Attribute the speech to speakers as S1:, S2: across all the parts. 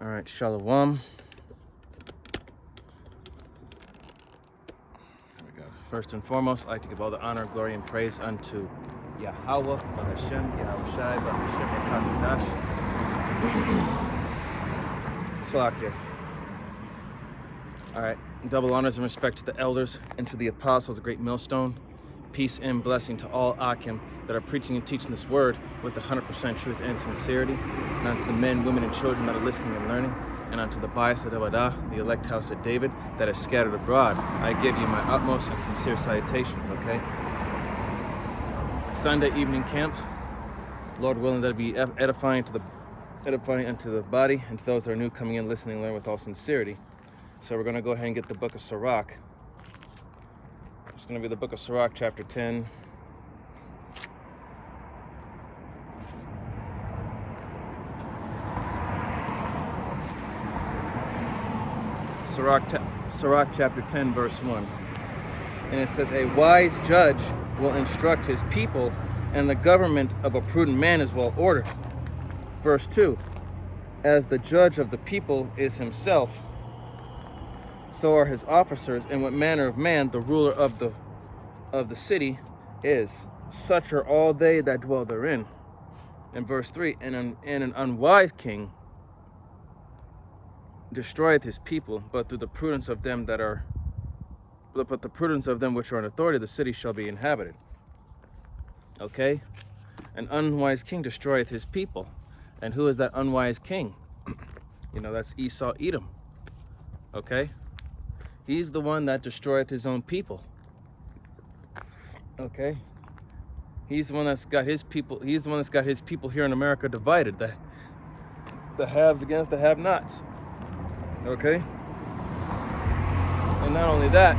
S1: All right, Shalom. There we go. First and foremost, I'd like to give all the honor, glory, and praise unto Yahweh, Bahashem, Yahushai, Bahashem, Yakadosh. Salakia. All right, double honors and respect to the elders and to the apostles, the great millstone. Peace and blessing to all Akim that are preaching and teaching this word with 100% truth and sincerity, and unto the men, women, and children that are listening and learning, and unto the Bayis Adavada, the elect house of David, that is scattered abroad. I give you my utmost and sincere salutations, okay? Sunday evening camp, Lord willing that it be edifying unto the body, and to those that are new coming in, listening and learning with all sincerity. So we're going to go ahead and get the book of Sirach. It's going to be the book of Sirach, chapter 10. Sirach chapter 10, verse 1. And it says, a wise judge will instruct his people, and the government of a prudent man is well ordered. Verse 2. As the judge of the people is himself, so are his officers, and what manner of man the ruler of the city is. Such are all they that dwell therein. And verse 3, and an unwise king destroyeth his people, but through the prudence of them which are in authority, the city shall be inhabited. Okay? An unwise king destroyeth his people. And who is that unwise king? That's Esau Edom. Okay? He's the one that destroyeth his own people. Okay? He's the one that's got his people here in America divided. The haves against the have-nots. Okay? And not only that,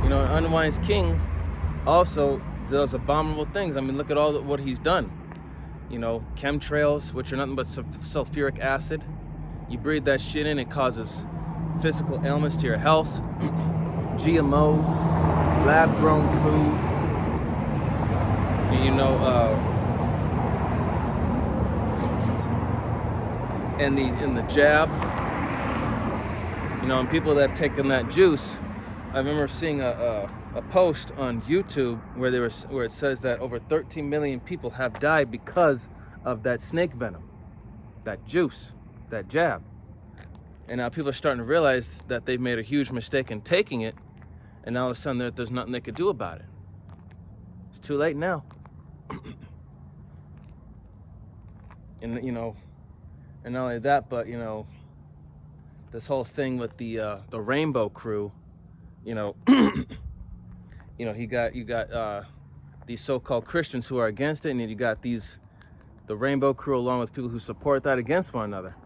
S1: an unwise king also does abominable things. I mean, look at what he's done. Chemtrails, which are nothing but sulfuric acid. You breathe that shit in, it causes physical ailments to your health. GMOs, lab-grown food, and the jab. And people that have taken that juice. I remember seeing a post on YouTube where it says that over 13 million people have died because of that snake venom, that juice, that jab. And now people are starting to realize that they've made a huge mistake in taking it, and now all of a sudden there's nothing they could do about it. It's too late now. And and not only that, but this whole thing with the Rainbow Crew, you got these so-called Christians who are against it, and then you got the Rainbow Crew along with people who support that against one another.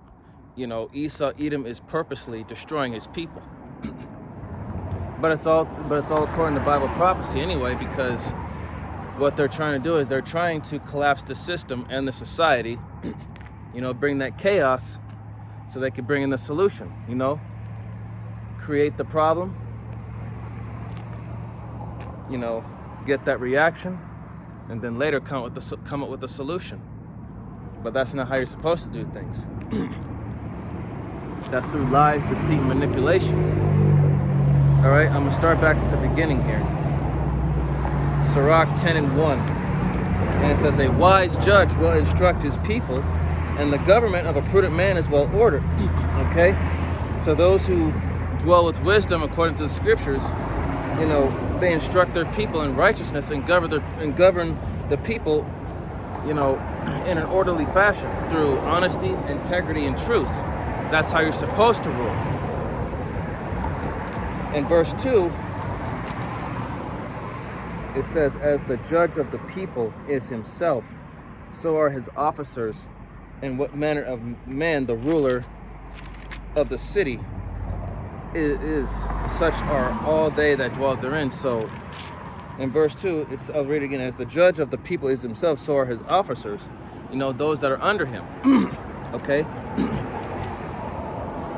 S1: Esau Edom is purposely destroying his people. But it's all according to Bible prophecy anyway, because what they're trying to do is they're trying to collapse the system and the society, bring that chaos so they can bring in the solution, create the problem, get that reaction, and then later come up with the solution. But that's not how you're supposed to do things. That's through lies, deceit, and manipulation. All right, I'm gonna start back at the beginning here. Sirach 10 and 1. And it says, a wise judge will instruct his people, and the government of a prudent man is well ordered. Okay? So those who dwell with wisdom, according to the scriptures, they instruct their people in righteousness and govern the people, in an orderly fashion through honesty, integrity, and truth. That's how you're supposed to rule. In verse 2, it says, as the judge of the people is himself, so are his officers, and what manner of man the ruler of the city is. Such are all they that dwell therein. So in verse 2, I'll read it again. As the judge of the people is himself, so are his officers, those that are under him. Okay?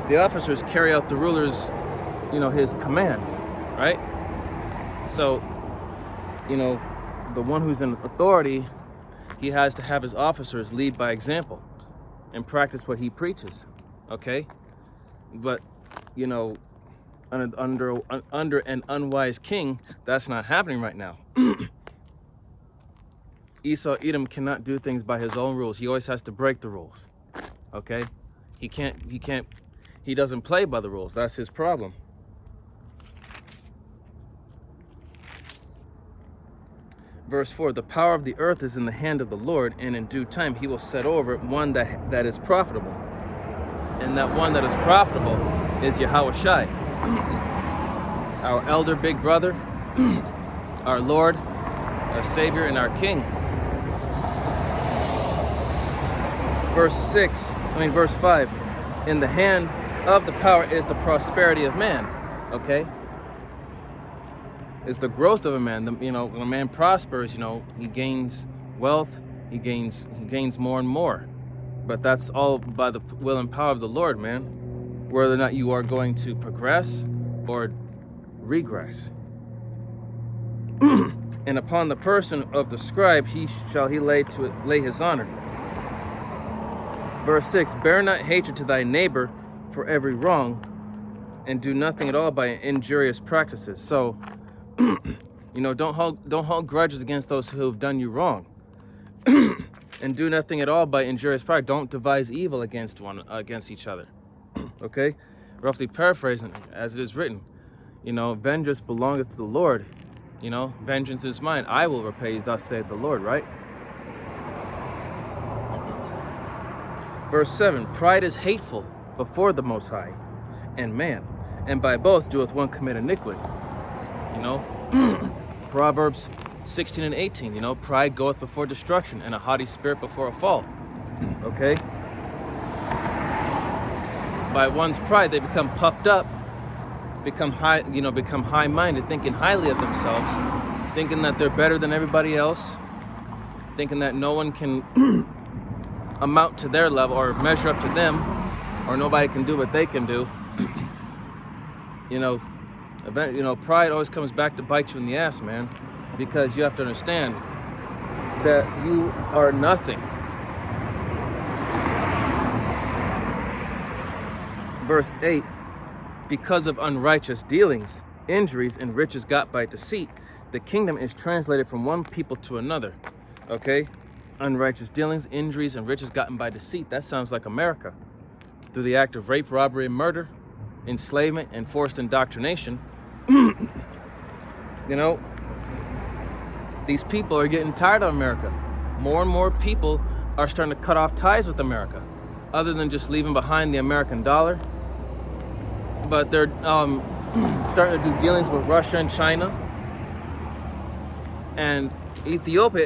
S1: The officers carry out the ruler's, his commands, right? So, the one who's in authority, he has to have his officers lead by example. and practice what he preaches. Okay? But, you know, under an unwise king, that's not happening right now. Esau Edom cannot do things by his own rules. He always has to break the rules. Okay? He doesn't play by the rules. That's his problem. Verse 4, the power of the earth is in the hand of the Lord, and in due time he will set over it one that is profitable. And that one that is profitable is Yahweh Shai, our elder big brother, our Lord, our Savior, and our King. Verse 5, in the hand of the power is the prosperity of man. Okay? Is the growth of a man. You know, when a man prospers, you know, he gains wealth, he gains more and more. But that's all by the will and power of the Lord, man. Whether or not you are going to progress or regress. And upon the person of the scribe he lay his honor. Verse 6, bear not hatred to thy neighbor for every wrong, and do nothing at all by injurious practices. So, you know, don't hold grudges against those who have done you wrong. And do nothing at all by injurious pride. Don't devise evil against each other. Okay? Roughly paraphrasing, as it is written, you know, vengeance belongeth to the Lord. You know, vengeance is mine. I will repay, thus saith the Lord, right? Verse 7, pride is hateful before the Most High and man, and by both doeth one commit iniquity. You know, Proverbs 16 and 18, you know, pride goeth before destruction, and a haughty spirit before a fall. Okay? By one's pride, they become puffed up, become high-minded, thinking highly of themselves, thinking that they're better than everybody else, thinking that no one can amount to their level or measure up to them, or nobody can do what they can do. You know, pride always comes back to bite you in the ass, man, because you have to understand that you are nothing. Verse 8, because of unrighteous dealings, injuries, and riches got by deceit, the kingdom is translated from one people to another. Okay? Unrighteous dealings, injuries, and riches gotten by deceit. That sounds like America. Through the act of rape, robbery, and murder, enslavement, and forced indoctrination. You know, these people are getting tired of America. More and more people are starting to cut off ties with America, other than just leaving behind the American dollar. But they're starting to do dealings with Russia and China. And Ethiopia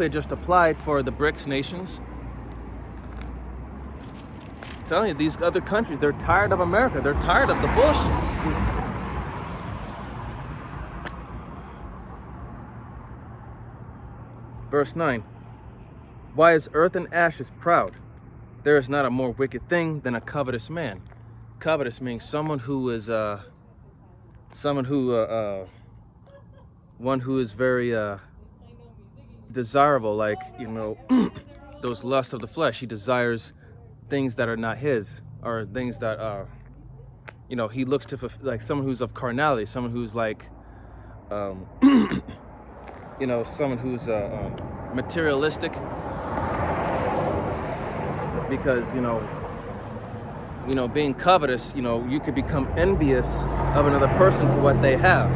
S1: just applied for the BRICS nations. I'm telling you, these other countries, they're tired of America. They're tired of the bullshit. Verse 9, why is earth and ashes proud? There is not a more wicked thing than a covetous man. Covetous means someone who is one who is very desirable, like, you know, those lusts of the flesh. He desires things that are not his, or things that you know, he looks to like someone who's of carnality, someone who's like you know, someone who's materialistic, because you know, being covetous, you know, you could become envious of another person for what they have.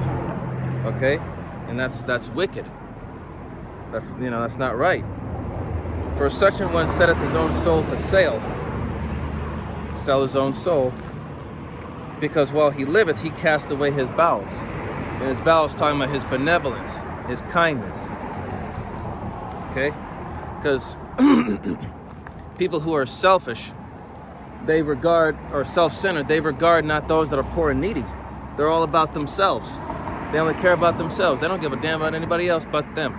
S1: Okay? And that's wicked. That's, you know, that's not right. For such an one setteth his own soul to sell his own soul, because while he liveth, he cast away his bowels. And his bowels talking about his benevolence, his kindness. Okay? Because people who are selfish, or self-centered, they regard not those that are poor and needy. They're all about themselves. They only care about themselves. They don't give a damn about anybody else but them.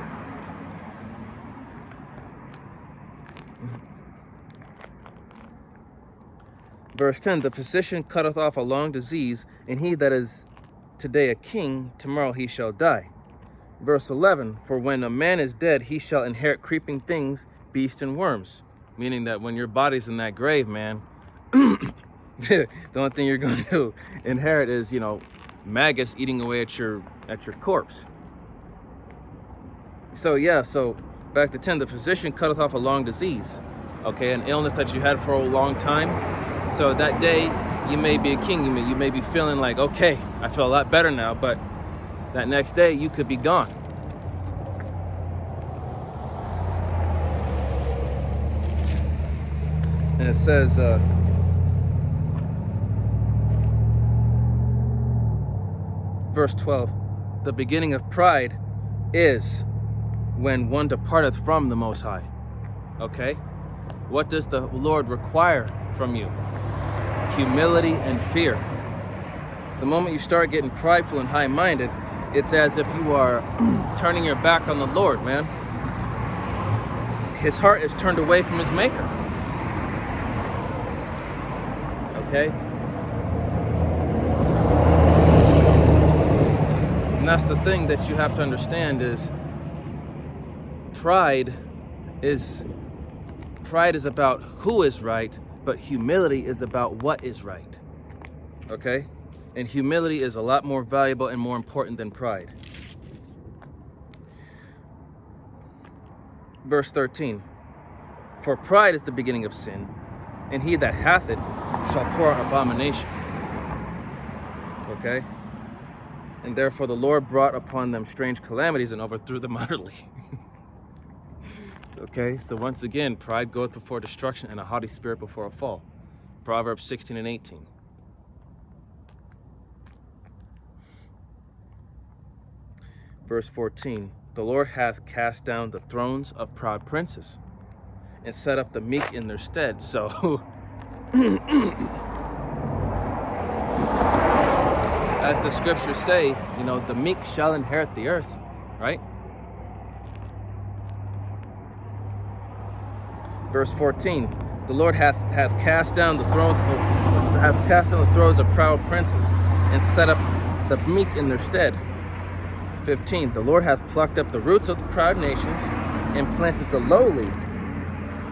S1: Verse 10, the physician cutteth off a long disease, and he that is today a king, tomorrow he shall die. Verse 11, for when a man is dead, he shall inherit creeping things, beasts, and worms. Meaning that when your body's in that grave, man, the only thing you're going to inherit is, you know, maggots eating away at your corpse. So yeah, so back to 10, the physician cutteth off a long disease, okay, an illness that you had for a long time. So that day you may be a king, you may be feeling like, okay, I feel a lot better now, but that next day you could be gone. And it says, verse 12, the beginning of pride is when one departeth from the Most High. Okay? What does the Lord require from you? Humility and fear. The moment you start getting prideful and high-minded, it's as if you are turning your back on the Lord, man. His heart is turned away from his maker. Okay? And that's the thing that you have to understand is pride is about who is right, but humility is about what is right. Okay? And humility is a lot more valuable and more important than pride. Verse 13. For pride is the beginning of sin, and he that hath it shall pour out abomination. Okay? And therefore the Lord brought upon them strange calamities and overthrew them utterly. Okay, so once again, pride goeth before destruction and a haughty spirit before a fall. Proverbs 16 and 18. Verse 14, the Lord hath cast down the thrones of proud princes and set up the meek in their stead. So, as the scriptures say, you know, the meek shall inherit the earth, right? Verse 14, the Lord hath cast down the thrones of proud princes and set up the meek in their stead. 15, the Lord hath plucked up the roots of the proud nations and planted the lowly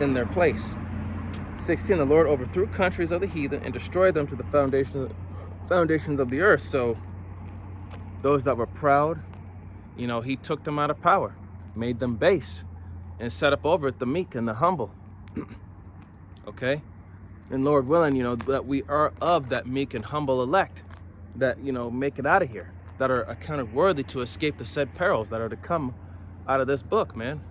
S1: in their place. 16, the Lord overthrew countries of the heathen and destroyed them to the foundations of the earth. So those that were proud, you know, he took them out of power, made them base, and set up over it the meek and the humble. Okay? And Lord willing, you know, that we are of that meek and humble elect that, you know, make it out of here, that are accounted worthy to escape the said perils that are to come out of this book, man.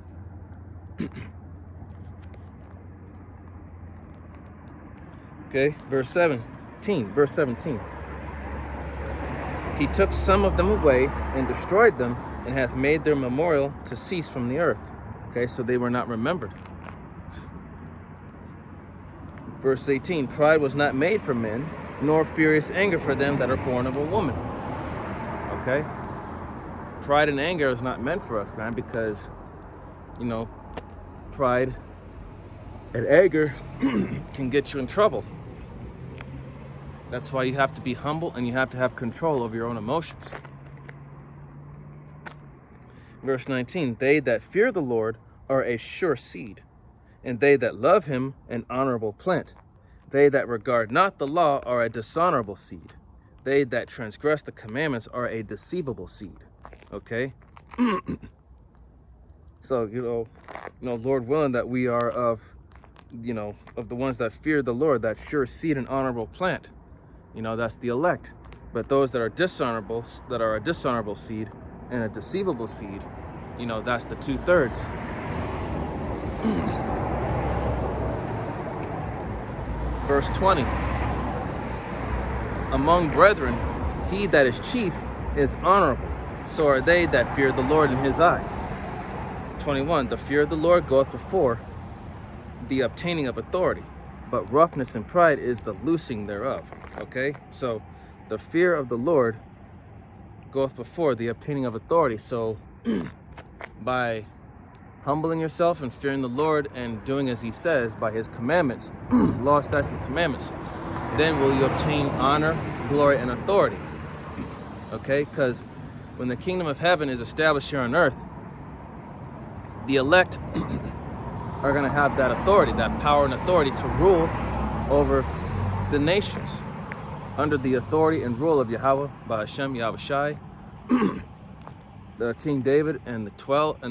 S1: Okay, verse 17. He took some of them away and destroyed them and hath made their memorial to cease from the earth. Okay, so they were not remembered. Verse 18, pride was not made for men, nor furious anger for them that are born of a woman. Okay? Pride and anger is not meant for us, man, because, you know, pride and anger can get you in trouble. That's why you have to be humble and you have to have control over your own emotions. Verse 19, they that fear the Lord are a sure seed, and they that love him an honorable plant. They that regard not the law are a dishonorable seed. They that transgress the commandments are a deceivable seed. Okay? So, you know, Lord willing that we are of the ones that fear the Lord, that sure seed and honorable plant. You know, that's the elect. But those that are dishonorable, that are a dishonorable seed and a deceivable seed, you know, that's the 2/3. Verse 20. Among brethren, he that is chief is honorable. So are they that fear the Lord in his eyes. 21. The fear of the Lord goeth before the obtaining of authority, but roughness and pride is the loosing thereof. Okay? So the fear of the Lord goeth before the obtaining of authority. So by humbling yourself and fearing the Lord and doing as he says by his commandments, law, statutes, and commandments, then will you obtain honor, glory, and authority. Okay? Because when the kingdom of heaven is established here on earth, the elect are going to have that authority, that power and authority to rule over the nations under the authority and rule of Yahweh, Ba'ashem, Yahushai, the King David, and the 12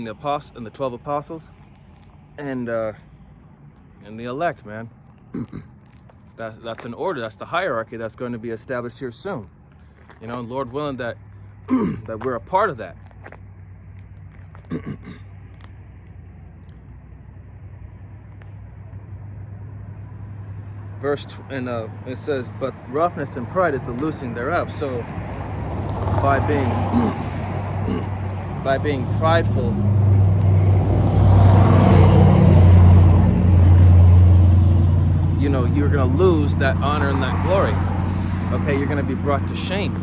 S1: apostles, and the elect, man. That's an order. That's the hierarchy that's going to be established here soon. You know, Lord willing that that we're a part of that. It says, but roughness and pride is the loosing thereof. So by being prideful, you know, you're gonna lose that honor and that glory. Okay, you're gonna be brought to shame.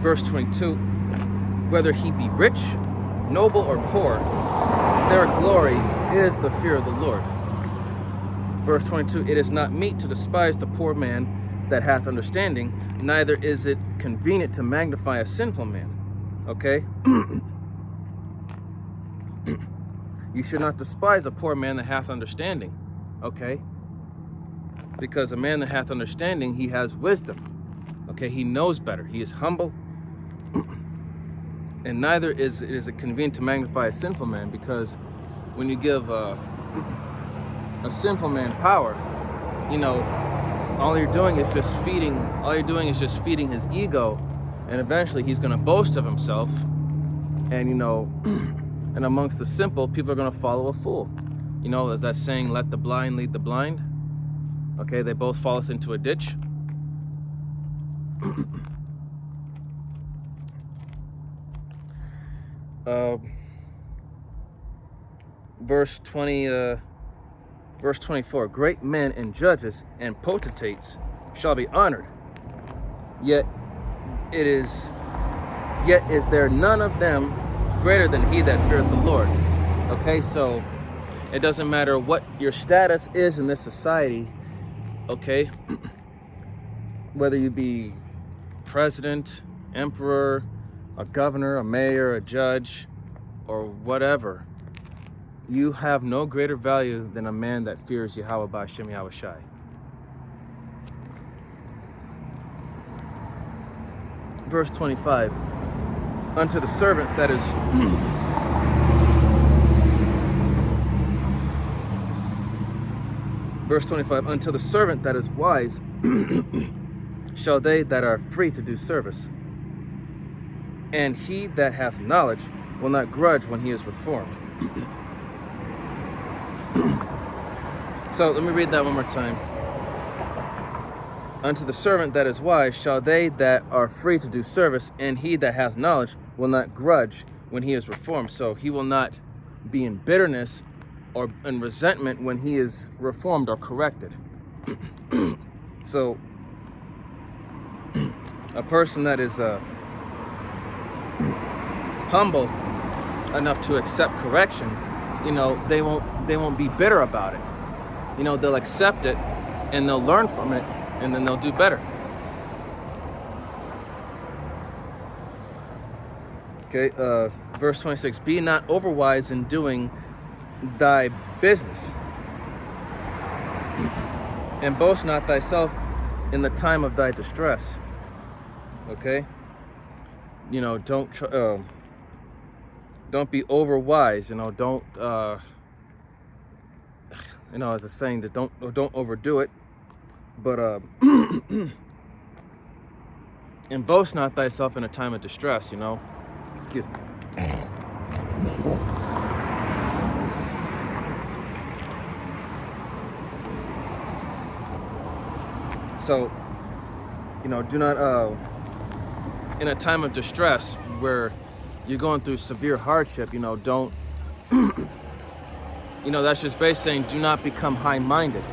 S1: Verse 22, whether he be rich, noble, or poor, their glory is the fear of the Lord. Verse 22, it is not meet to despise the poor man that hath understanding, neither is it convenient to magnify a sinful man. Okay? You should not despise a poor man that hath understanding. Okay? Because a man that hath understanding, he has wisdom. Okay? He knows better. He is humble. And neither is it convenient to magnify a sinful man, because when you give a sinful man power, you know, all you're doing is just feeding his ego, and eventually he's going to boast of himself. And you know, and amongst the simple, people are going to follow a fool. You know, as that saying, let the blind lead the blind. Okay, they both falleth into a ditch. Verse 24, great men and judges and potentates shall be honored, yet is there none of them greater than he that feareth the Lord. Okay, so it doesn't matter what your status is in this society, okay, whether you be president, emperor, a governor, a mayor, a judge, or whatever, you have no greater value than a man that fears Yahweh Ba'ashem Yahushai. Verse 25, unto the servant that is verse 25, unto the servant that is wise shall they that are free to do service, and he that hath knowledge will not grudge when he is reformed. So let me read that one more time. Unto the servant that is wise shall they that are free to do service, and he that hath knowledge will not grudge when he is reformed. So he will not be in bitterness or in resentment when he is reformed or corrected. So a person that is humble enough to accept correction, you know, they won't be bitter about it. You know, they'll accept it and they'll learn from it, and then they'll do better. Okay, verse 26, be not overwise in doing thy business, and boast not thyself in the time of thy distress. Okay, you know, don't be overwise. You know, don't you know, as a saying that don't overdo it. But and boast not thyself in a time of distress. You know, excuse me. So, you know, do not in a time of distress where you're going through severe hardship, you know, don't you know, that's just basically saying do not become high-minded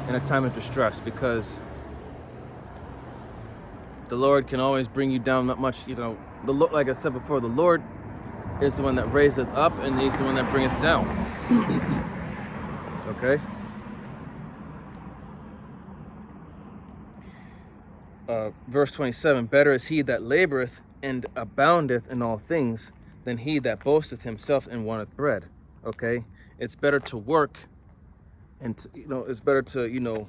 S1: in a time of distress, because the Lord can always bring you down that much. You know, like I said before, the Lord is the one that raiseth up, and he's the one that bringeth down. Okay? Verse 27, better is he that laboreth and aboundeth in all things than he that boasteth himself and wanteth bread. Okay, it's better to work, and it's better to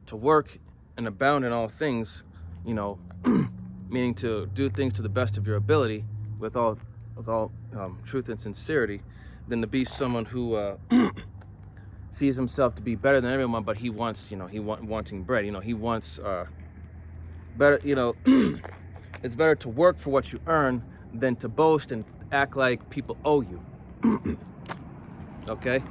S1: to work and abound in all things, meaning to do things to the best of your ability with all truth and sincerity, than to be someone who sees himself to be better than everyone, but he wants, wanting bread. He wants better. It's better to work for what you earn than to boast and act like people owe you. Okay?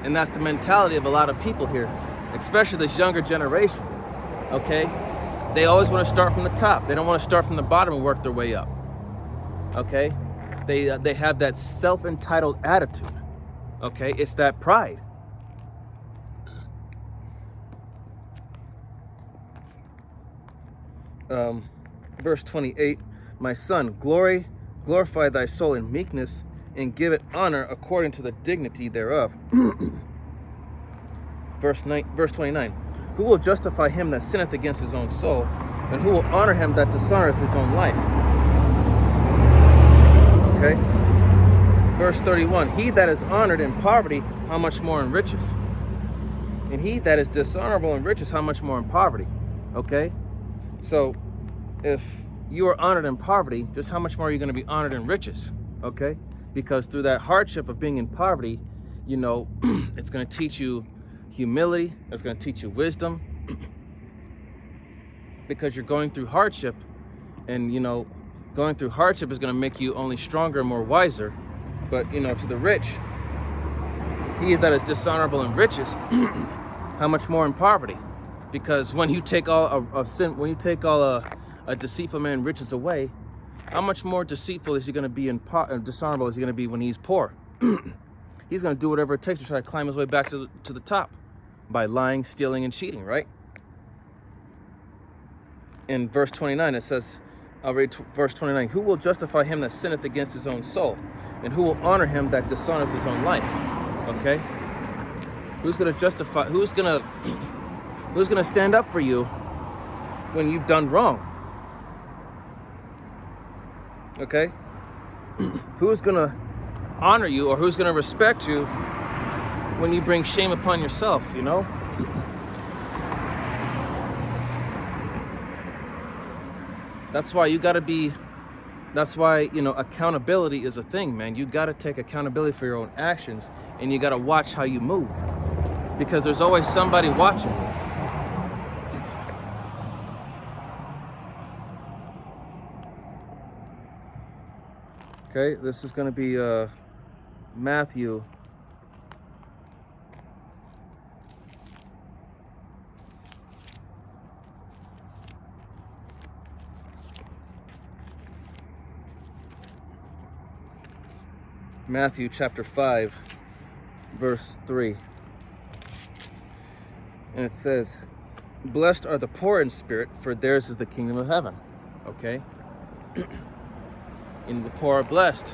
S1: And that's the mentality of a lot of people here, especially this younger generation. Okay? They always want to start from the top. They don't want to start from the bottom and work their way up. Okay? They have that self-entitled attitude. Okay? It's that pride. Verse 28, my son, glorify thy soul in meekness, and give it honor according to the dignity thereof. Verse 29, who will justify him that sinneth against his own soul, and who will honor him that dishonoreth his own life? Okay. Verse 31, he that is honored in poverty, how much more in riches? And he that is dishonorable in riches, how much more in poverty? Okay. So if you are honored in poverty, just how much more are you going to be honored in riches? Okay? Because through that hardship of being in poverty, it's going to teach you humility. It's going to teach you wisdom. Because you're going through hardship, and going through hardship is going to make you only stronger and more wiser. But to the rich, he that is dishonorable in riches, how much more in poverty? Because when you take all a deceitful man riches away, how much more deceitful is he going to be dishonorable is he going to be when he's poor? He's going to do whatever it takes to try to climb his way back to the top by lying, stealing, and cheating, right? In verse 29, it says, I'll read verse 29, who will justify him that sinneth against his own soul, and who will honor him that dishonoreth his own life? Okay? Who's going to justify, who's going to stand up for you when you've done wrong? Okay? Who's going to honor you, or who's going to respect you when you bring shame upon yourself, That's why accountability is a thing, man. You got to take accountability for your own actions, and you got to watch how you move, because there's always somebody watching you. Okay, this is going to be Matthew chapter 5, verse 3. And it says, blessed are the poor in spirit, for theirs is the kingdom of heaven. Okay? And the poor are blessed.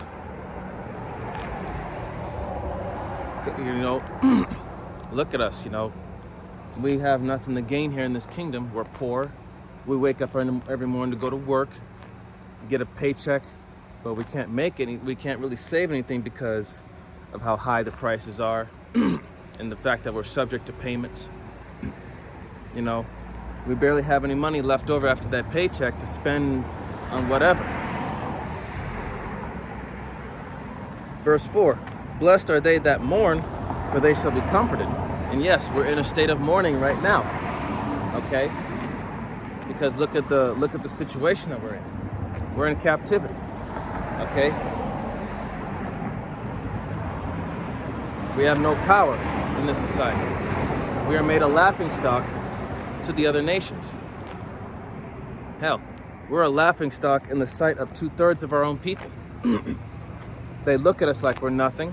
S1: Look at us, we have nothing to gain here in this kingdom. We're poor. We wake up every morning to go to work, get a paycheck, but we can't we can't really save anything because of how high the prices are and the fact that we're subject to payments. We barely have any money left over after that paycheck to spend on whatever. Verse 4, blessed are they that mourn, for they shall be comforted. And yes, we're in a state of mourning right now. Okay? Because look at the situation that we're in. We're in captivity. Okay? We have no power in this society. We are made a laughingstock to the other nations. Hell, we're a laughingstock in the sight of 2/3 of our own people. They look at us like we're nothing,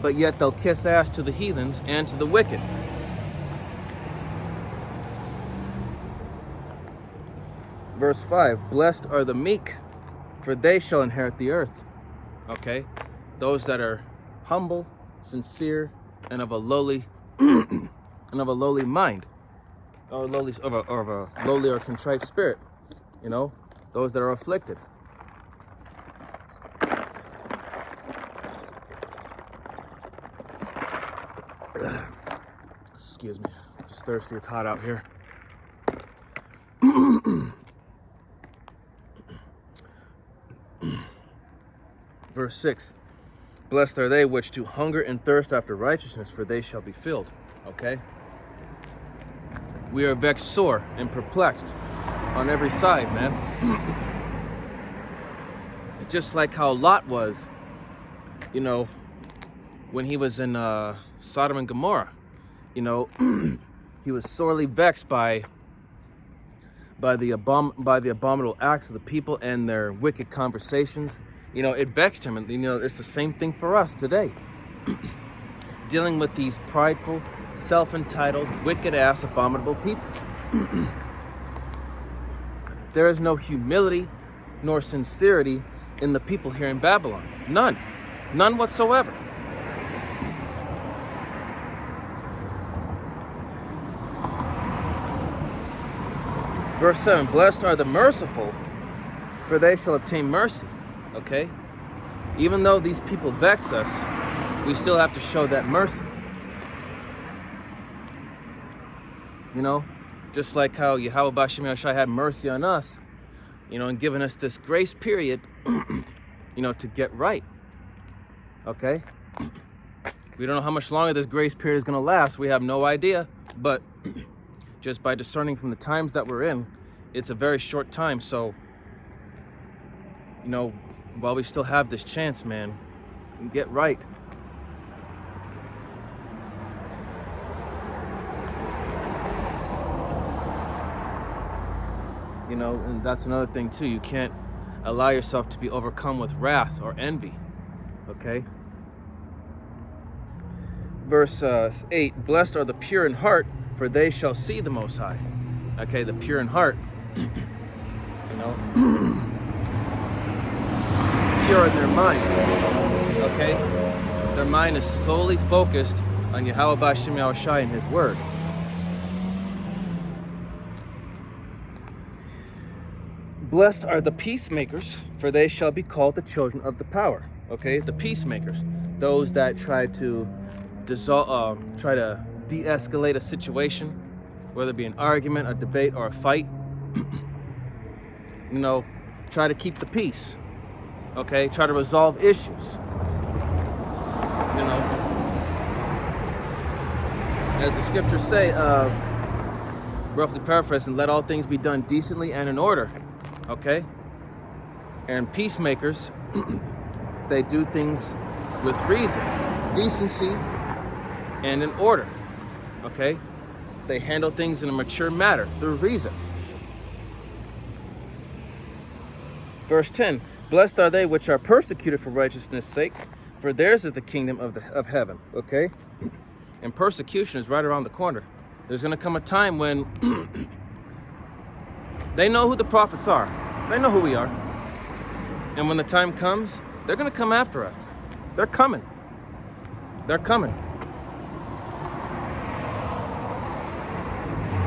S1: but yet they'll kiss ass to the heathens and to the wicked. Verse 5, blessed are the meek, for they shall inherit the earth. Okay? Those that are humble, sincere, and of a lowly mind, or of a lowly or contrite spirit. you know, those that are afflicted. Excuse me, I'm just thirsty, it's hot out here. Verse 6, blessed are they which do hunger and thirst after righteousness, for they shall be filled. Okay? We are vexed sore and perplexed on every side, man. Just like how Lot was, you know, when he was in Sodom and Gomorrah. You know, he was sorely vexed by the abominable acts of the people and their wicked conversations. You know, it vexed him, and you know, it's the same thing for us today. Dealing with these prideful, self-entitled, wicked-ass, abominable people. There is no humility nor sincerity in the people here in Babylon. None. None whatsoever. Verse 7, blessed are the merciful, for they shall obtain mercy. Okay? Even though these people vex us, we still have to show that mercy. You know, just like how Yahweh Bashim Yashai had mercy on us, you know, and given us this grace period, you know, to get right. Okay? We don't know how much longer this grace period is going to last. We have no idea. But just by discerning from the times that we're in, it's a very short time. So, you know, while we still have this chance, man, get right. You know, and that's another thing too. You can't allow yourself to be overcome with wrath or envy. Okay? Verse 8, blessed are the pure in heart, for they shall see the Most High. Okay, the pure in heart, you know, pure in their mind. Okay? Their mind is solely focused on Yahweh Bashim Yahushai and His Word. Blessed are the peacemakers, for they shall be called the children of the power. Okay, the peacemakers, those that try to de-escalate a situation, whether it be an argument, a debate, or a fight. You know, try to keep the peace. Okay, try to resolve issues. You know, as the scriptures say, roughly paraphrasing, let all things be done decently and in order. Okay? And peacemakers, they do things with reason, decency, and in order. Okay? They handle things in a mature manner through reason. Verse 10, blessed are they which are persecuted for righteousness' sake, for theirs is the kingdom of heaven. Okay? And persecution is right around the corner. There's going to come a time when they know who the prophets are. They know who we are. And when the time comes, they're going to come after us. They're coming. They're coming.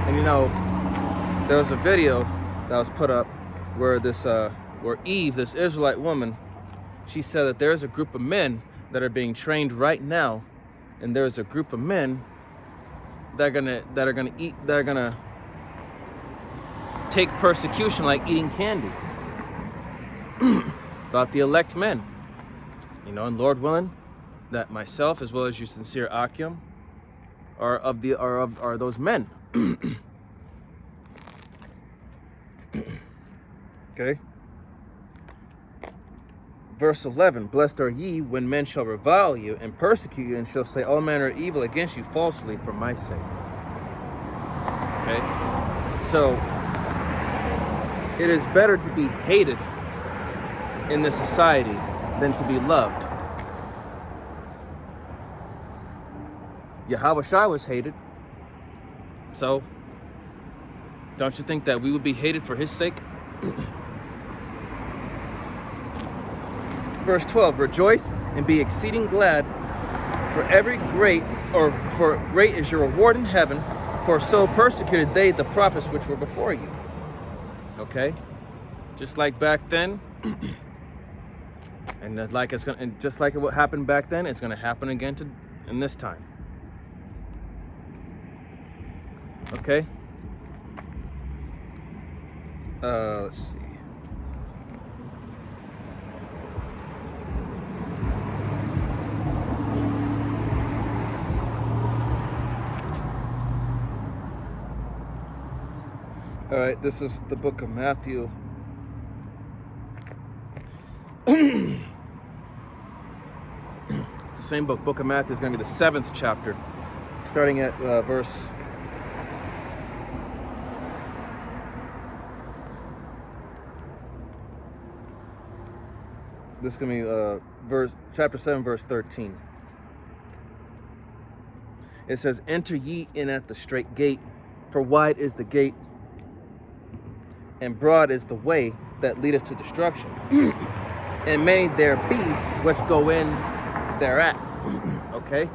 S1: And you know, there was a video that was put up where where Eve, this Israelite woman, she said that there's a group of men that are being trained right now, and there's a group of men that are gonna take persecution like eating candy. About the elect men. You know, and Lord willing, that myself as well as you sincere Akim are those men. Okay. Verse 11, blessed are ye when men shall revile you and persecute you and shall say all manner of evil against you falsely for my sake. Okay. So it is better to be hated in this society than to be loved. Yahweh Shai was hated. So don't you think that we would be hated for his sake? Verse 12, rejoice and be exceeding glad, for great is your reward in heaven, for so persecuted they the prophets which were before you. Okay? just like back then. And just like what happened back then, it's gonna happen again in this time. Okay. Let's see. All right, this is the book of Matthew. It's the same book of Matthew is going to be the 7th chapter, starting at verse. This is going to be chapter 7, verse 13. It says, "Enter ye in at the straight gate, for wide is the gate, and broad is the way that leadeth to destruction, and many there be which go in thereat." Okay?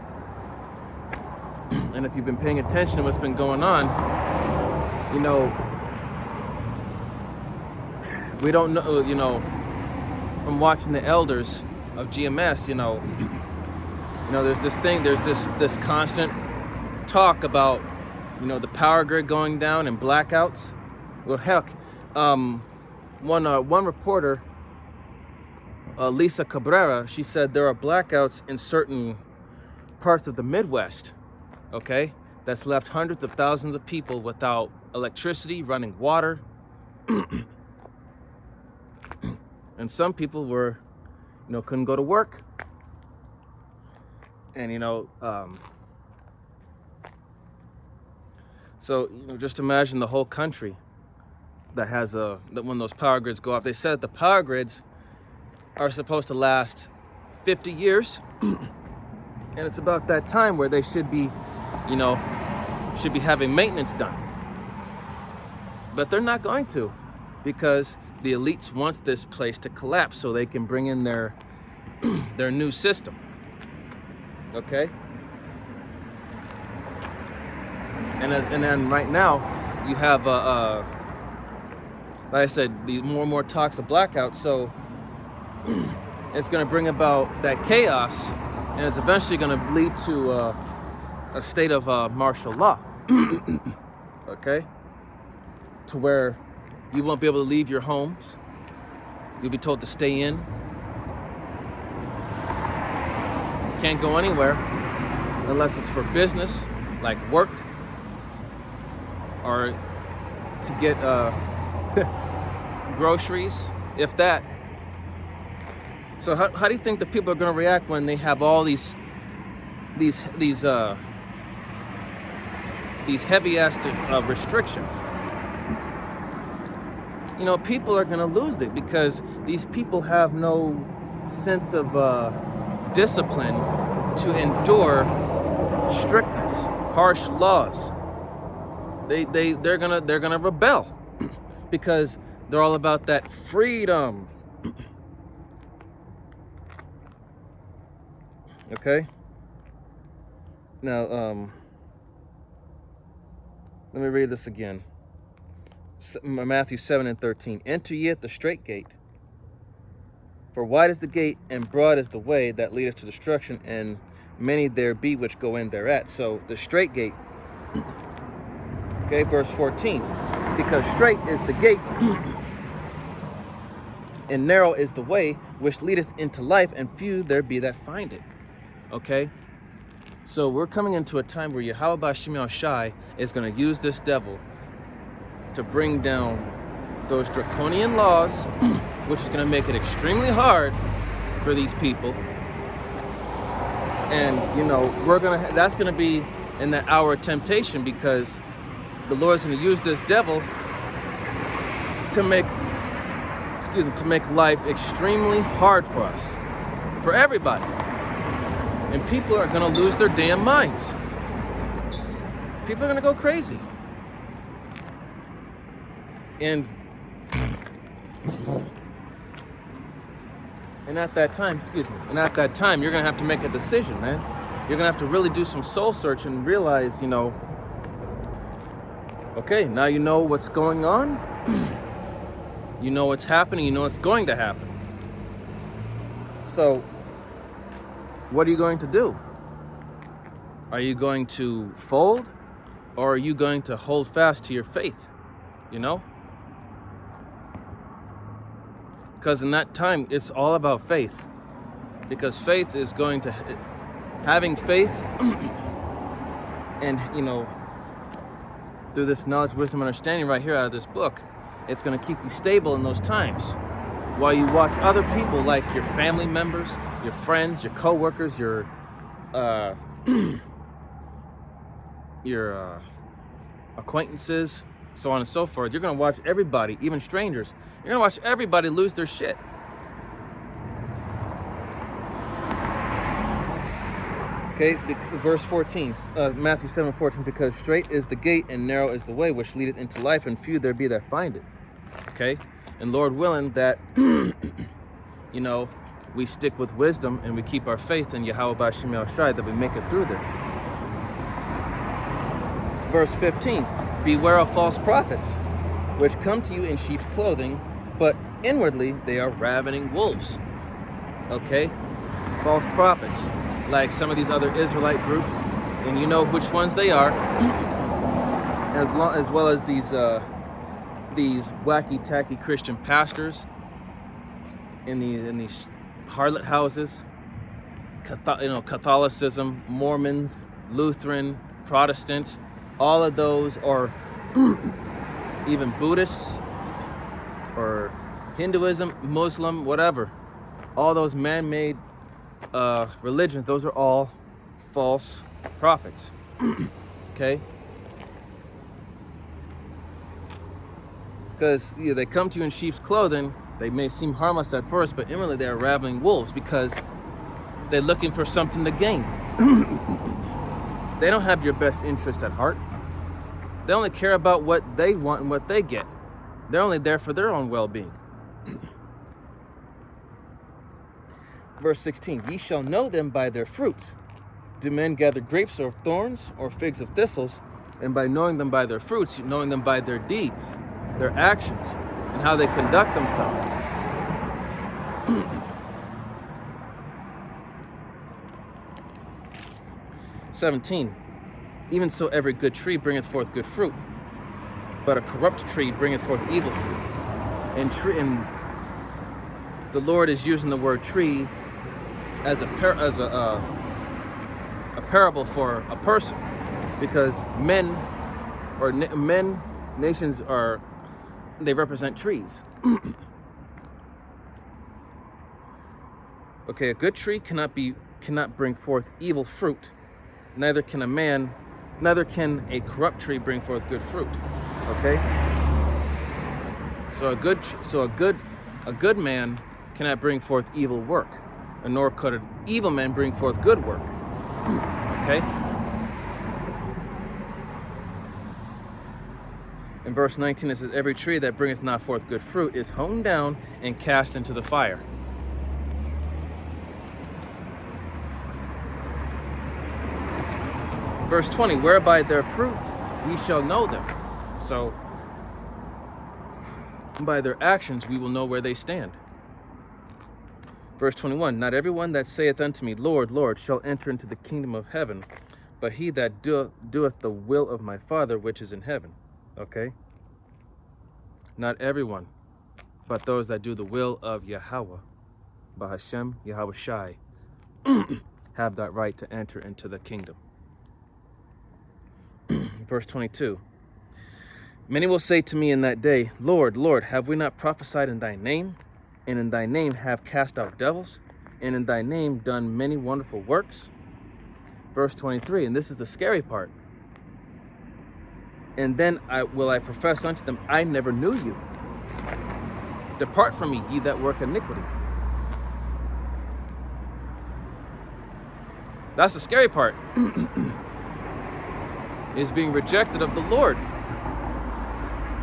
S1: And if you've been paying attention to what's been going on, you know, we don't know, you know, from watching the elders of GMS, you know, there's this constant talk about, you know, the power grid going down and blackouts. Well, heck, one reporter, Lisa Cabrera, she said there are blackouts in certain parts of the Midwest, okay, that's left hundreds of thousands of people without electricity, running water. And some people were, you know, couldn't go to work. And, you know, so, you know, just imagine the whole country that has that when those power grids go off. They said the power grids are supposed to last 50 years. And it's about that time where they should be, you know, having maintenance done. But they're not going to, because the elites want this place to collapse so they can bring in their new system. Okay? And then right now you have like I said, the more and more talks of blackouts, so it's going to bring about that chaos, and it's eventually going to lead to a state of martial law. Okay? To where you won't be able to leave your homes. You'll be told to stay in. Can't go anywhere unless it's for business, like work, or to get groceries, if that. So how do you think the people are going to react when they have all these heavy ass restrictions? You know, people are going to lose it because these people have no sense of discipline to endure strictness, harsh laws. They're gonna rebel because they're all about that freedom. Okay. Now, let me read this again. Matthew 7:13. "Enter ye at the straight gate, for wide is the gate and broad is the way that leadeth to destruction, and many there be which go in thereat." So the straight gate. Okay, verse 14. "Because straight is the gate, and narrow is the way which leadeth into life, and few there be that find it." Okay? So we're coming into a time where Yahweh Shemel Shai is going to use this devil to bring down those draconian laws, which is going to make it extremely hard for these people. And, you know, that's going to be in that hour of temptation, because the Lord's going to use this devil to make life extremely hard for us, for everybody. And people are going to lose their damn minds. People are going to go crazy. And at that time, you're going to have to make a decision, man. You're going to have to really do some soul search and realize, you know, okay, now you know what's going on. You know what's happening, you know what's going to happen. So, what are you going to do? Are you going to fold, or are you going to hold fast to your faith? You know? Because in that time, it's all about faith. Because faith is going to, having faith, and, you know, through this knowledge, wisdom, and understanding right here out of this book, it's going to keep you stable in those times. While you watch other people, like your family members, your friends, your co-workers, your acquaintances, so on and so forth. You're going to watch everybody, even strangers, you're going to watch everybody lose their shit. Okay, verse 14, Matthew 7:14, because straight is the gate and narrow is the way which leadeth into life, and few there be that find it. Okay, and Lord willing that, you know, we stick with wisdom and we keep our faith in Yahweh B'Shem Yahushai, that we make it through this. Verse 15, beware of false prophets, which come to you in sheep's clothing, but inwardly they are ravening wolves. Okay, false prophets, like some of these other Israelite groups, and you know which ones they are, as well as these wacky tacky Christian pastors in these harlot houses, Catholicism, Mormons, Lutheran, Protestant, all of those, or even Buddhists or Hinduism, Muslim, whatever, all those man-made religions, those are all false prophets. Okay, because they come to you in sheep's clothing. They may seem harmless at first, but inwardly they are ravening wolves, because they're looking for something to gain. They don't have your best interest at heart. They only care about what they want and what they get. They're only there for their own well-being. Verse 16, ye shall know them by their fruits. Do men gather grapes of thorns or figs of thistles? And by knowing them by their fruits, knowing them by their deeds, their actions, and how they conduct themselves. 17, even so every good tree bringeth forth good fruit, but a corrupt tree bringeth forth evil fruit. And the Lord is using the word tree as a parable for a person, because nations they represent trees. Okay, a good tree cannot bring forth evil fruit. Neither can a corrupt tree bring forth good fruit. Okay? So a good man cannot bring forth evil work, and nor could an evil man bring forth good work. Okay? In verse 19 it says, every tree that bringeth not forth good fruit is hewn down and cast into the fire. Verse 20, whereby their fruits ye shall know them. So, by their actions we will know where they stand. Verse 21, not everyone that saith unto me, Lord, Lord, shall enter into the kingdom of heaven, but he that doeth the will of my Father which is in heaven. Okay? Not everyone, but those that do the will of Yahweh, B'Hashem Yahushai, have that right to enter into the kingdom. Verse 22, many will say to me in that day, Lord, Lord, have we not prophesied in thy name? And in thy name have cast out devils? And in thy name done many wonderful works? Verse 23, and this is the scary part. And then will I profess unto them, I never knew you. Depart from me, ye that work iniquity. That's the scary part. Is being rejected of the Lord,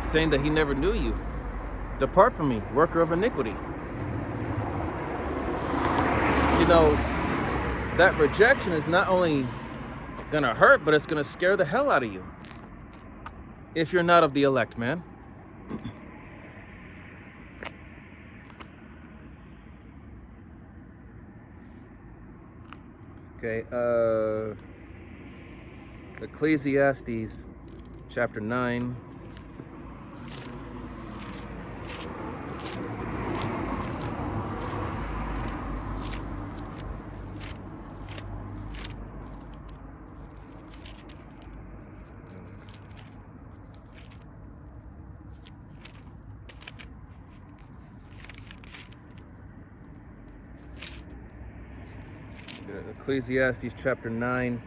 S1: saying that he never knew you. Depart from me, worker of iniquity. You know, that rejection is not only gonna hurt, but it's gonna scare the hell out of you if you're not of the elect, man. Okay, Ecclesiastes chapter 9. Ecclesiastes chapter 9.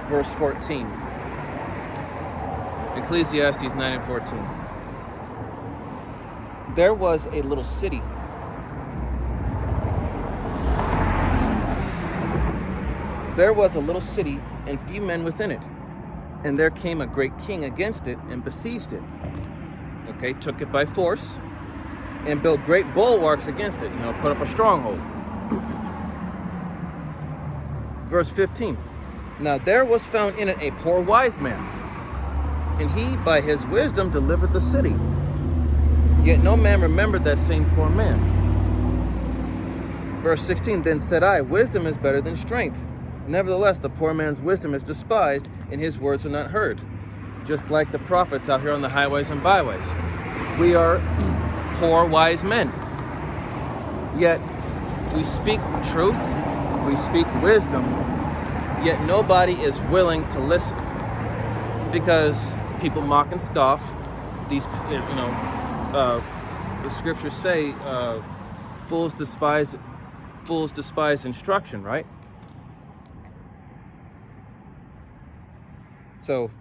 S1: Verse 14. Ecclesiastes 9 and 14. There was a little city. There was a little city and few men within it. And there came a great king against it and besieged it. Okay, took it by force and built great bulwarks against it, put up a stronghold. Verse 15. Now there was found in it a poor wise man, and he by his wisdom delivered the city. Yet no man remembered that same poor man. Verse 16. Then said I, wisdom is better than strength. Nevertheless, the poor man's wisdom is despised, and his words are not heard. Just like the prophets out here on the highways and byways. We are poor, wise men. Yet, we speak truth, we speak wisdom, yet nobody is willing to listen. Because people mock and scoff. These, the scriptures say, fools despise instruction, right? So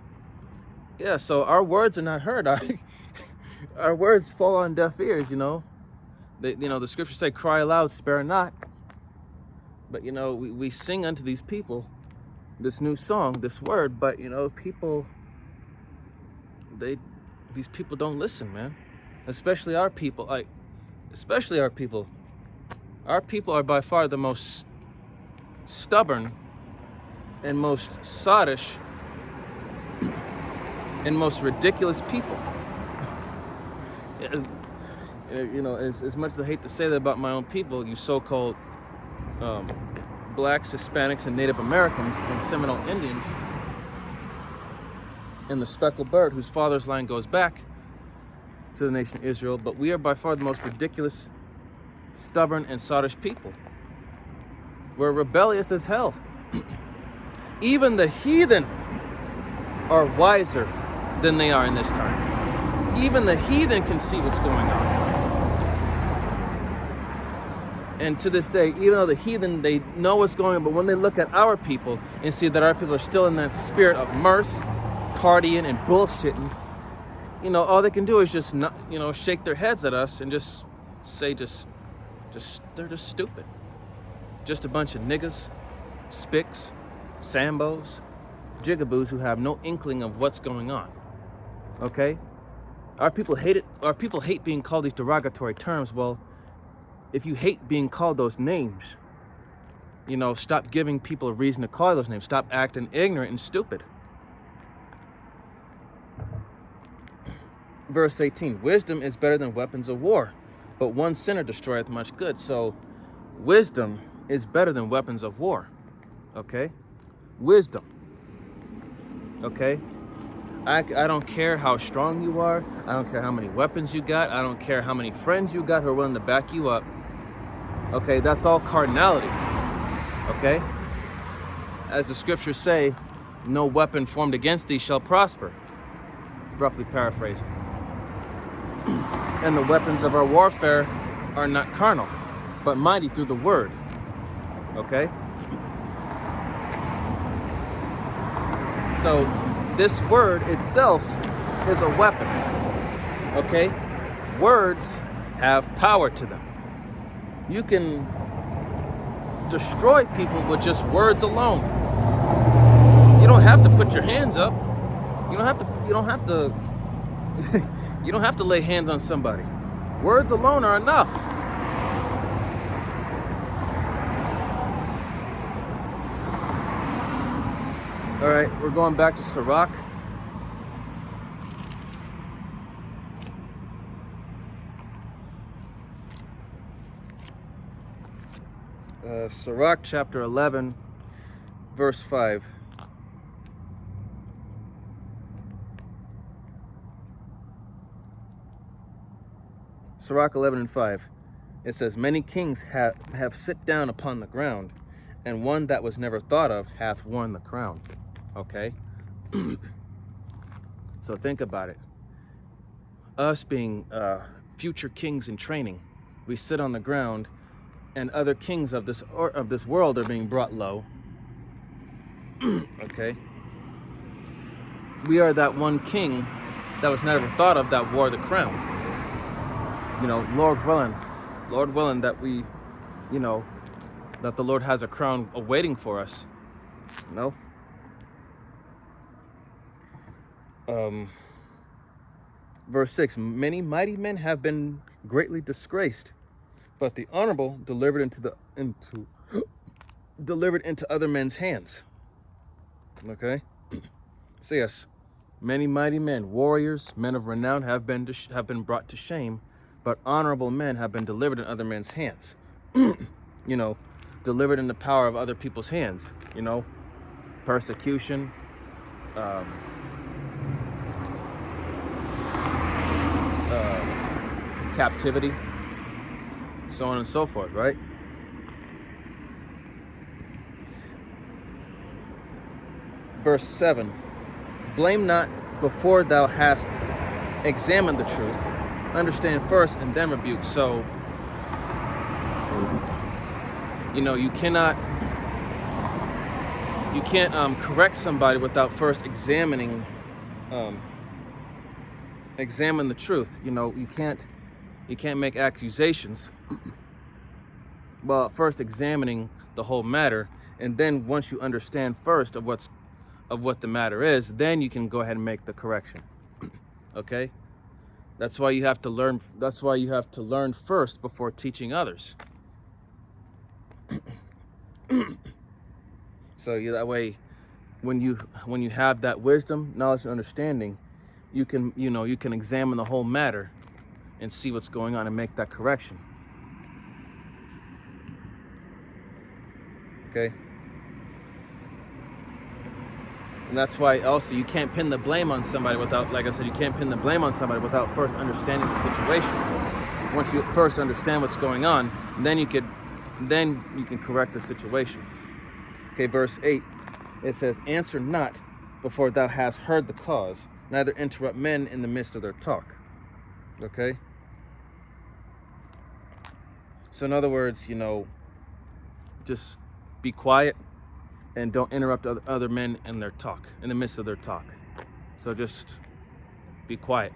S1: our words are not heard. Our words fall on deaf ears, The scriptures say, cry aloud, spare not. But, we sing unto these people this new song, this word, but, people, these people don't listen, man. Especially our people. Especially our people. Our people are by far the most stubborn and most sottish and most ridiculous people. As much as I hate to say that about my own people, you so-called blacks, Hispanics, and Native Americans and Seminole Indians, and the speckled bird whose father's line goes back to the nation of Israel, but we are by far the most ridiculous, stubborn, and sottish people. We're rebellious as hell. Even the heathen are wiser than they are in this time. Even the heathen can see what's going on. And to this day, even though the heathen, they know what's going on, but when they look at our people and see that our people are still in that spirit of mirth, partying and bullshitting, all they can do is just not, shake their heads at us and just say, they're just stupid. Just a bunch of niggas, spicks, sambos, jigaboos who have no inkling of what's going on. Okay? Our people hate it. Our people hate being called these derogatory terms. Well, if you hate being called those names, stop giving people a reason to call those names. Stop acting ignorant and stupid. Verse 18, wisdom is better than weapons of war, but one sinner destroyeth much good. So wisdom is better than weapons of war. Okay? Wisdom. Okay? I don't care how strong you are. I don't care how many weapons you got. I don't care how many friends you got who are willing to back you up. Okay, that's all carnality. Okay? As the scriptures say, no weapon formed against thee shall prosper. Roughly paraphrasing. And the weapons of our warfare are not carnal, but mighty through the word. Okay? So this word itself is a weapon. Okay? Words have power to them. You can destroy people with just words alone. You don't have to put your hands up. You don't have to lay hands on somebody. Words alone are enough. All right, we're going back to Sirach. Sirach chapter 11, verse 5. Sirach 11 and 5. It says, many kings have sit down upon the ground, and one that was never thought of hath worn the crown. Okay? So think about it. Us being future kings in training, we sit on the ground, and other kings of this world are being brought low. Okay? We are that one king that was never thought of that wore the crown. You know, Lord willing that we, you know, that the Lord has a crown awaiting for us. You know? Verse 6, many mighty men have been greatly disgraced, but the honorable delivered into other men's hands. Okay? So yes, many mighty men, warriors, men of renown have been brought to shame, but honorable men have been delivered in other men's hands. You know, delivered in the power of other people's hands. You know, persecution, captivity, so on and so forth, right? Verse 7, blame not before thou hast examined the truth. Understand first and then rebuke. So, you know, you can't correct somebody without first examine the truth. You know, you can't make accusations while first examining the whole matter, and then once you understand first of what the matter is, then you can go ahead and make the correction. Okay? That's why you have to learn first before teaching others. So that way, when you have that wisdom, knowledge, and understanding, you can examine the whole matter and see what's going on and make that correction. Okay? And that's why also you can't pin the blame on somebody without, like I said, you can't pin the blame on somebody without first understanding the situation. Once you first understand what's going on, then you can correct the situation. Okay, verse 8, it says, answer not before thou hast heard the cause, neither interrupt men in the midst of their talk. Okay? So in other words, you know, just be quiet and don't interrupt other men in their talk, in the midst of their talk. So just be quiet.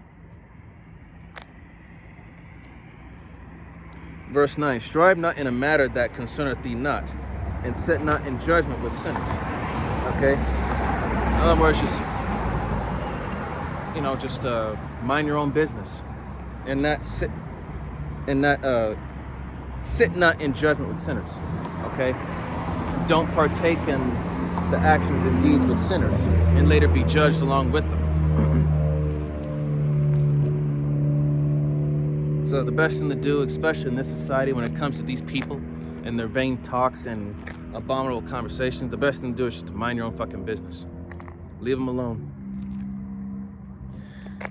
S1: Verse 9, strive not in a matter that concerneth thee not, and sit not in judgment with sinners. Okay? In other words, just mind your own business, and sit not in judgment with sinners. Okay? Don't partake in the actions and deeds with sinners and later be judged along with them. So the best thing to do, especially in this society, when it comes to these people and their vain talks and abominable conversations, the best thing to do is just to mind your own fucking business. Leave them alone.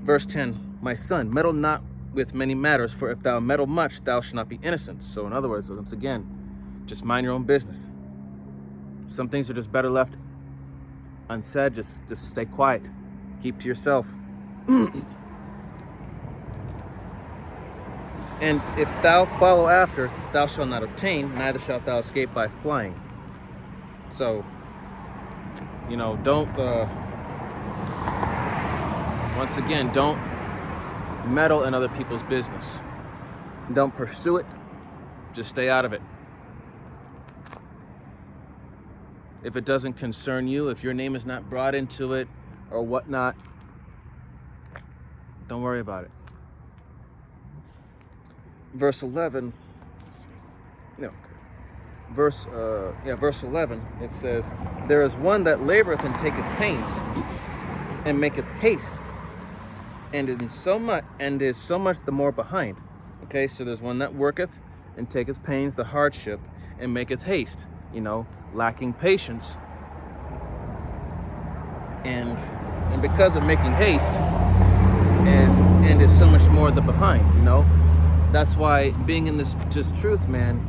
S1: Verse 10, my son, meddle not with many matters, for if thou meddle much, thou shalt not be innocent. So in other words, once again, just mind your own business. Some things are just better left unsaid. Just stay quiet. Keep to yourself. And if thou follow after, thou shalt not obtain, neither shalt thou escape by flying. So, you know, don't, once again, don't meddle in other people's business. Don't pursue it. Just stay out of it. If it doesn't concern you, if your name is not brought into it or whatnot, don't worry about it. Verse 11, verse 11, it says, there is one that laboreth and taketh pains and maketh haste, and is so much the more behind. Okay, so there's one that worketh and taketh pains, the hardship, and maketh haste, lacking patience. And because of making haste is so much more the behind, That's why being in this truth, man,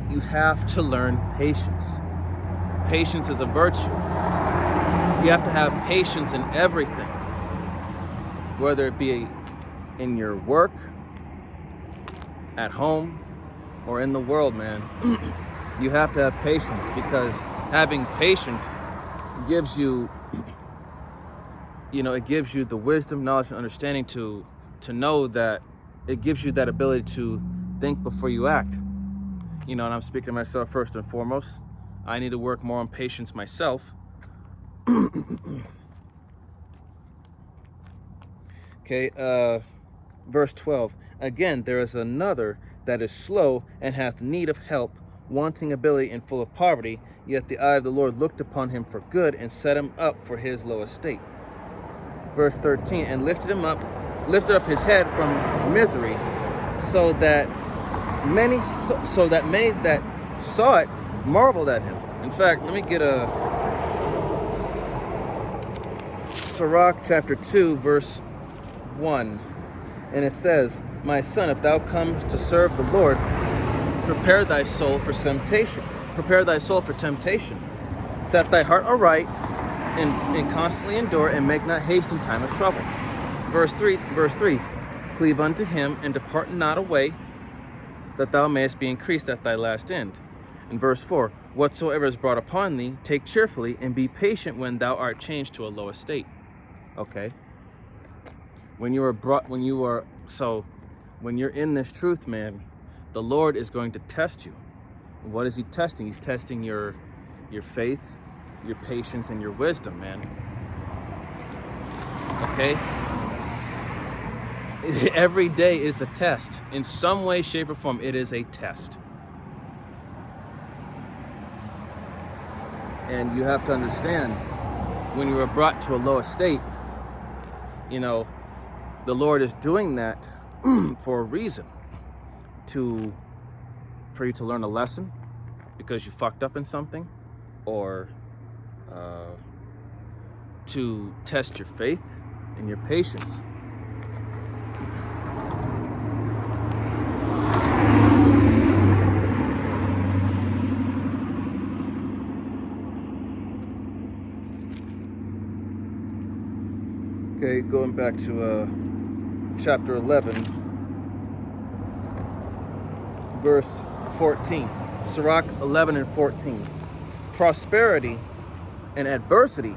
S1: you have to learn patience. Patience is a virtue. You have to have patience in everything, whether it be in your work, at home, or in the world, man. You have to have patience, because having patience gives you, it gives you the wisdom, knowledge, and understanding to know that it gives you that ability to think before you act. And I'm speaking to myself first and foremost. I need to work more on patience myself. Okay, verse 12. Again, there is another that is slow and hath need of help, wanting ability and full of poverty, yet the eye of the Lord looked upon him for good and set him up for his low estate. Verse 13, and lifted up his head from misery, so that many that saw it marveled at him. In fact, let me get a Sirach chapter 2, verse 1. And it says, my son, if thou comes to serve the Lord, prepare thy soul for temptation. Prepare thy soul for temptation. Set thy heart aright, and constantly endure, and make not haste in time of trouble. Verse 3, cleave unto him, and depart not away, that thou mayest be increased at thy last end. In verse 4, whatsoever is brought upon thee, take cheerfully, and be patient when thou art changed to a low estate. Okay. When you're in this truth, man, the Lord is going to test you. What is he testing? He's testing your faith, your patience, and your wisdom, man. Okay? Every day is a test. In some way, shape, or form, it is a test. And you have to understand, when you are brought to a low estate, the Lord is doing that for a reason. For you to learn a lesson because you fucked up in something, or to test your faith and your patience. Okay, going back to chapter 11, verse 14. Sirach 11 and 14. Prosperity and adversity,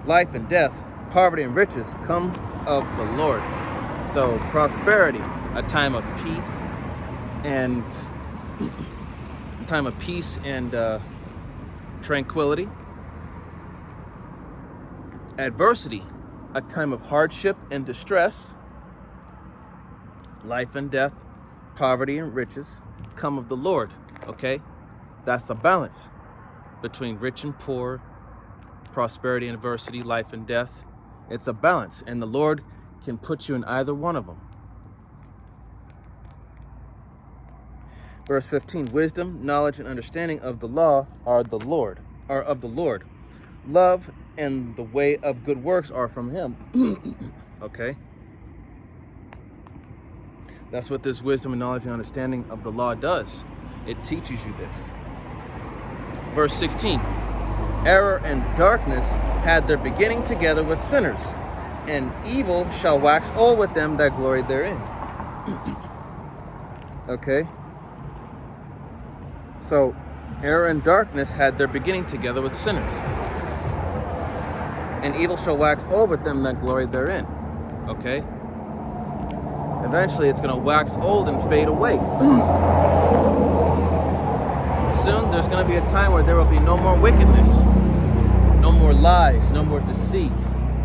S1: life and death, poverty and riches come of the Lord. So prosperity, a time of peace and tranquility. Adversity, a time of hardship and distress. Life and death, poverty and riches come of the Lord. Okay, that's the balance between rich and poor, prosperity and adversity, life and death. It's a balance, and the Lord can put you in either one of them. Verse 15, wisdom, knowledge, and understanding of the law are of the Lord. Love and the way of good works are from him. Okay? That's what this wisdom and knowledge and understanding of the law does. It teaches you this. Verse 16, error and darkness had their beginning together with sinners, and evil shall wax old with them that glory therein. Okay? So, error and darkness had their beginning together with sinners, and evil shall wax old with them that glory therein. Okay? Eventually, it's going to wax old and fade away. Soon, there's going to be a time where there will be no more wickedness, no more lies, no more deceit,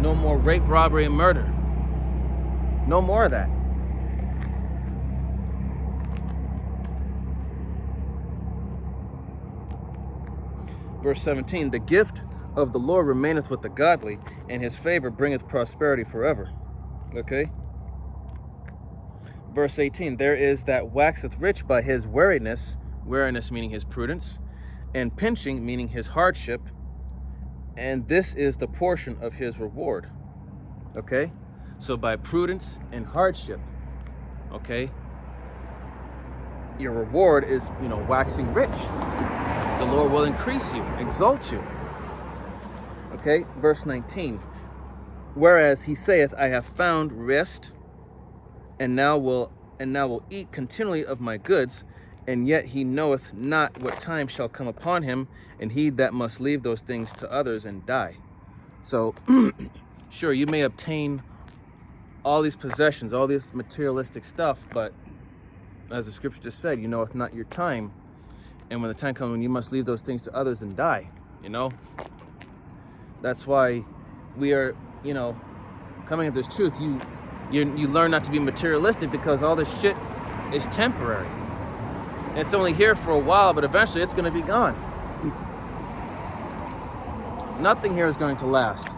S1: no more rape, robbery, and murder. No more of that. Verse 17, the gift of the Lord remaineth with the godly, and his favor bringeth prosperity forever. Okay? Verse 18, there is that waxeth rich by his wariness, wariness meaning his prudence, and pinching meaning his hardship, and this is the portion of his reward. Okay? So by prudence and hardship, okay, your reward is, waxing rich. The Lord will increase you, exalt you. Okay, verse 19. Whereas he saith, I have found rest, and now will eat continually of my goods, and yet he knoweth not what time shall come upon him, and he that must leave those things to others and die. So, sure, you may obtain all these possessions, all this materialistic stuff, but as the scripture just said, it's not your time. And when the time comes when you must leave those things to others and die, That's why we are, coming at this truth. You learn not to be materialistic, because all this shit is temporary. It's only here for a while, but eventually it's going to be gone. Nothing here is going to last.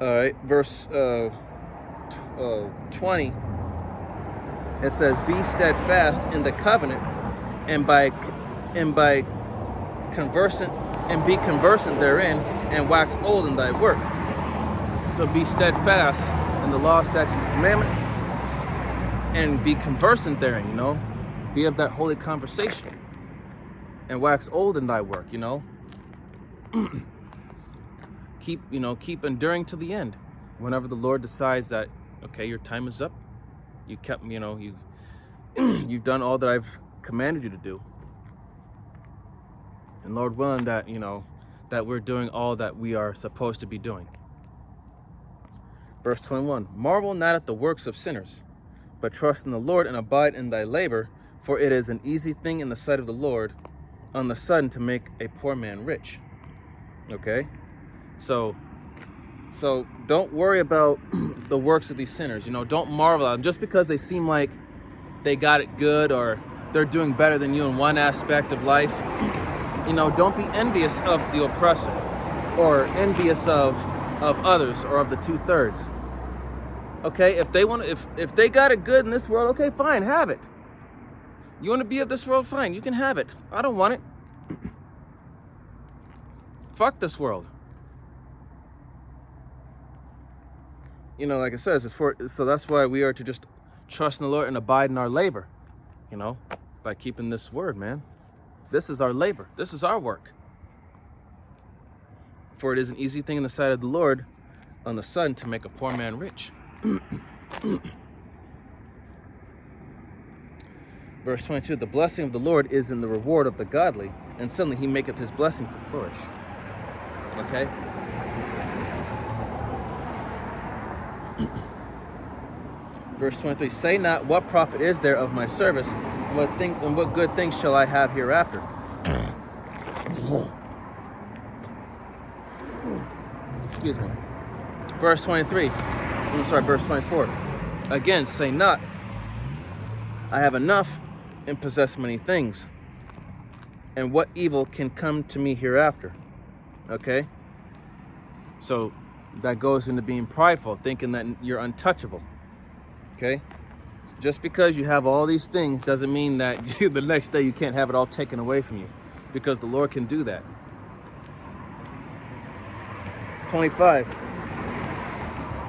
S1: All right, verse 20. It says, "Be steadfast in the covenant, and be conversant therein, and wax old in thy work." So be steadfast in the law, statutes, and commandments, and be conversant therein. Be of that holy conversation, and wax old in thy work. Keep enduring to the end. Whenever the Lord decides that, okay, your time is up, you kept, you've done all that I've commanded you to do. And Lord willing that, that we're doing all that we are supposed to be doing. Verse 21, "Marvel not at the works of sinners, but trust in the Lord and abide in thy labor, for it is an easy thing in the sight of the Lord on the sudden to make a poor man rich." Okay? So don't worry about the works of these sinners. Don't marvel at them just because they seem like they got it good or they're doing better than you in one aspect of life. Don't be envious of the oppressor or envious of others or of the 2/3. Okay, if they got it good in this world, okay, fine, have it. You want to be of this world, fine, you can have it. I don't want it. Fuck this world. Like it says, so that's why we are to just trust in the Lord and abide in our labor, by keeping this word, man. This is our labor. This is our work. For it is an easy thing in the sight of the Lord on the sudden to make a poor man rich. Verse 22, "The blessing of the Lord is in the reward of the godly, and suddenly he maketh his blessing to flourish." Okay? Verse 23, "Say not, what profit is there of my service, and what good things shall I have hereafter?" Excuse me. Verse 24. "Again, say not, I have enough and possess many things, and what evil can come to me hereafter?" Okay? So that goes into being prideful, thinking that you're untouchable. Okay? Just because you have all these things doesn't mean that the next day you can't have it all taken away from you, because the Lord can do that. 25.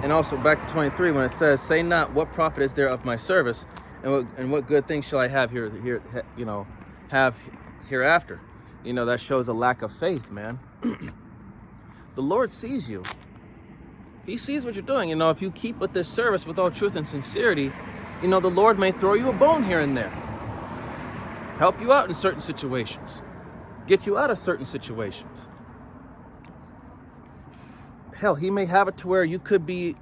S1: And also back to 23 when it says, "Say not, what profit is there of my service, and what good things shall I have have hereafter?" That shows a lack of faith, man. The Lord sees you. He sees what you're doing. If you keep with this service with all truth and sincerity, the Lord may throw you a bone here and there. Help you out in certain situations. Get you out of certain situations. Hell, he may have it to where you could be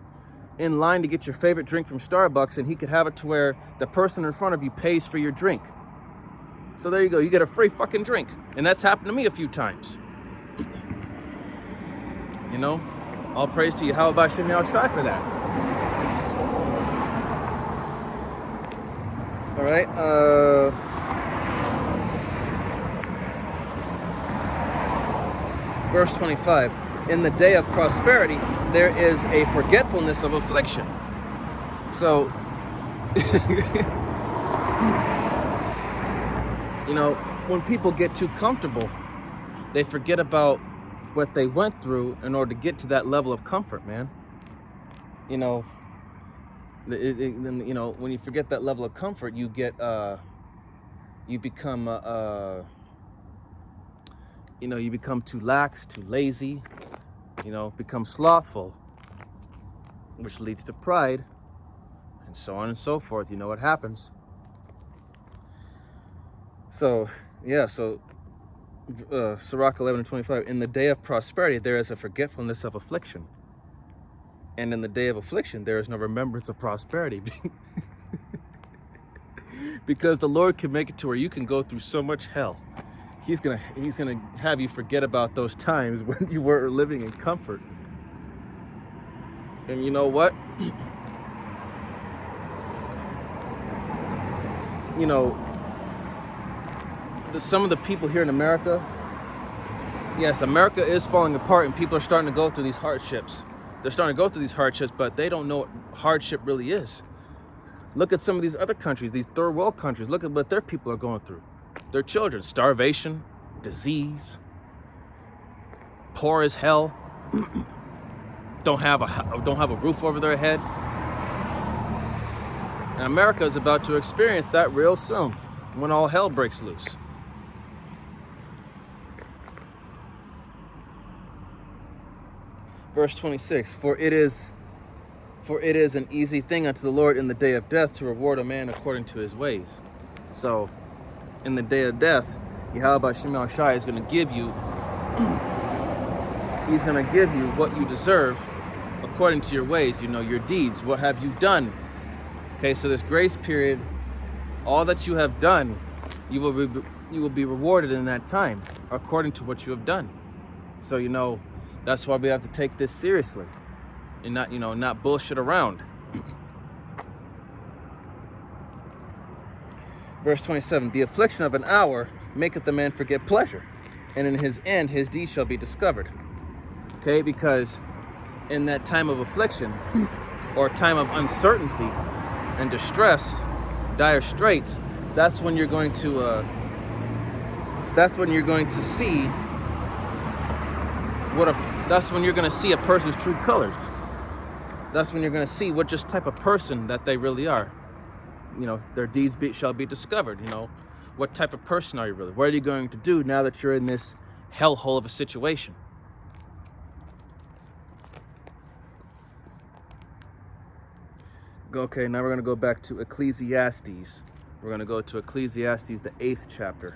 S1: in line to get your favorite drink from Starbucks, and he could have it to where the person in front of you pays for your drink. So there you go. You get a free fucking drink. And that's happened to me a few times. All praise to you. How about Shimei outside for that? All right. Verse 25. "In the day of prosperity, there is a forgetfulness of affliction." So, You know, when people get too comfortable, they forget about what they went through in order to get to that level of comfort, man. You know, you know, when you forget that level of comfort, you get, you become, you know, you become too lax, too lazy, you know, become slothful, which leads to pride, and so on and so forth. You know what happens. So, yeah, so Sirach 11:25, in the day of prosperity there is a forgetfulness of affliction, and in the day of affliction there is no remembrance of prosperity. Because the Lord can make it to where you can go through so much hell. He's gonna have you forget about those times when you were living in comfort. And you know what? You know, some of the people here in America, yes, America is falling apart and people are starting to go through these hardships. They're starting to go through these hardships, but they don't know what hardship really is. Look at some of these other countries, these third world countries. Look at what their people are going through. Their children, starvation, disease, poor as hell, don't have a roof over their head. And America is about to experience that real soon, when all hell breaks loose. Verse 26, for it is an easy thing unto the Lord in the day of death to reward a man according to his ways. So, in the day of death, Yahweh Shema Shai is going to give you, he's going to give you what you deserve according to your ways, you know, your deeds. What have you done? Okay, so this grace period, all that you have done, you will be rewarded in that time according to what you have done. So, you know, that's why we have to take this seriously and not, you know, not bullshit around. Verse 27, the affliction of an hour maketh the man forget pleasure, and in his end his deed shall be discovered. Okay, because in that time of affliction or time of uncertainty and distress, dire straits, that's when you're going to see that's when you're going to see a person's true colors. That's when you're going to see what just type of person that they really are. You know, their deeds shall be discovered. You know, what type of person are you really? What are you going to do now that you're in this hellhole of a situation? Okay, now we're going to go back to Ecclesiastes. We're going to go to Ecclesiastes, the 8th chapter.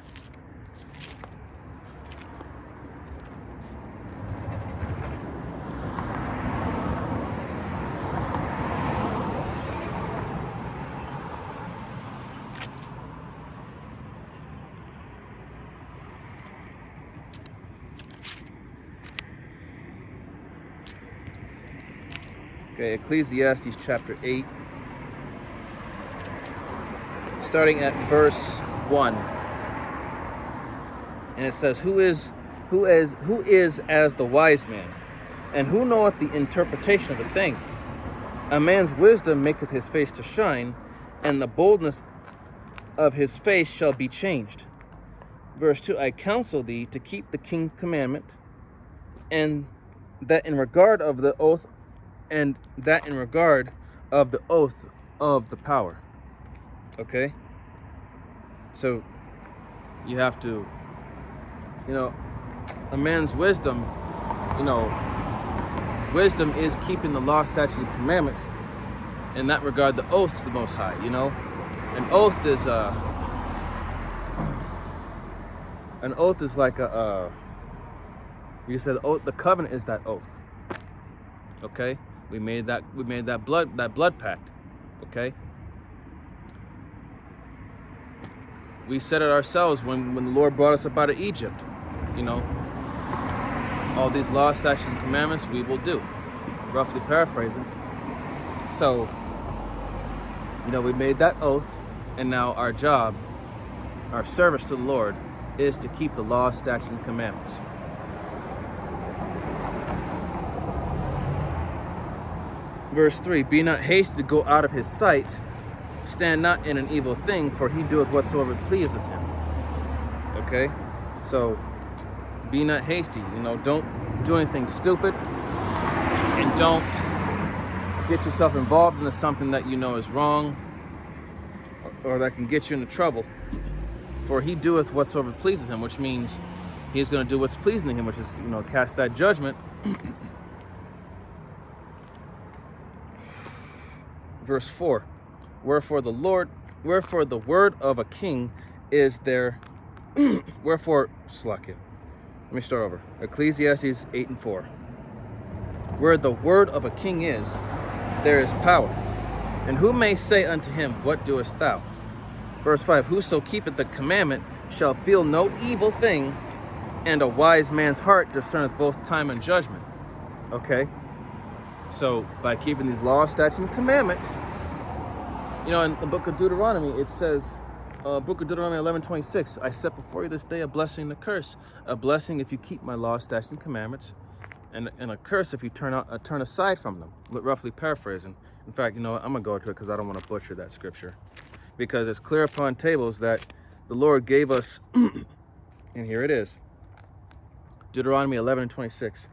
S1: Okay, Ecclesiastes chapter 8, starting at verse 1. And it says, Who is as the wise man, and who knoweth the interpretation of a thing? A man's wisdom maketh his face to shine, and the boldness of his face shall be changed. Verse 2, I counsel thee to keep the king's commandment, and that in regard of the oath of the power. Okay? So you have to, you know, a man's wisdom, you know, wisdom is keeping the law, statutes, and commandments. In that regard, the oath to the Most High, you know. An oath is like you said, the covenant is that oath. Okay? We made that blood pact. Okay? We said it ourselves when the Lord brought us up out of Egypt. You know, all these laws, statutes, and commandments we will do. Roughly paraphrasing. So, you know, we made that oath, and now our job, our service to the Lord, is to keep the laws, statutes, and commandments. Verse 3, be not hasty to go out of his sight, stand not in an evil thing, for he doeth whatsoever pleaseth him. Okay? So, be not hasty. Don't do anything stupid, and don't get yourself involved into something that is wrong, or that can get you into trouble. For he doeth whatsoever pleaseth him, which means he's going to do what's pleasing to him, which is, cast that judgment. Verse 4, wherefore the word of a king is there, wherefore, slack it. Let me start over. Ecclesiastes 8:4. Where the word of a king is, there is power. And who may say unto him, what doest thou? Verse 5, whoso keepeth the commandment shall feel no evil thing, and a wise man's heart discerneth both time and judgment. Okay? So, by keeping these laws, statutes, and commandments, in the book of Deuteronomy, it says, book of Deuteronomy 11:26, I set before you this day a blessing and a curse. A blessing if you keep my laws, statutes, and commandments, and a curse if you turn aside from them. Roughly paraphrasing. In fact, I'm going to go to it because I don't want to butcher that scripture. Because it's clear upon tables that the Lord gave us, and here it is. Deuteronomy 11:26.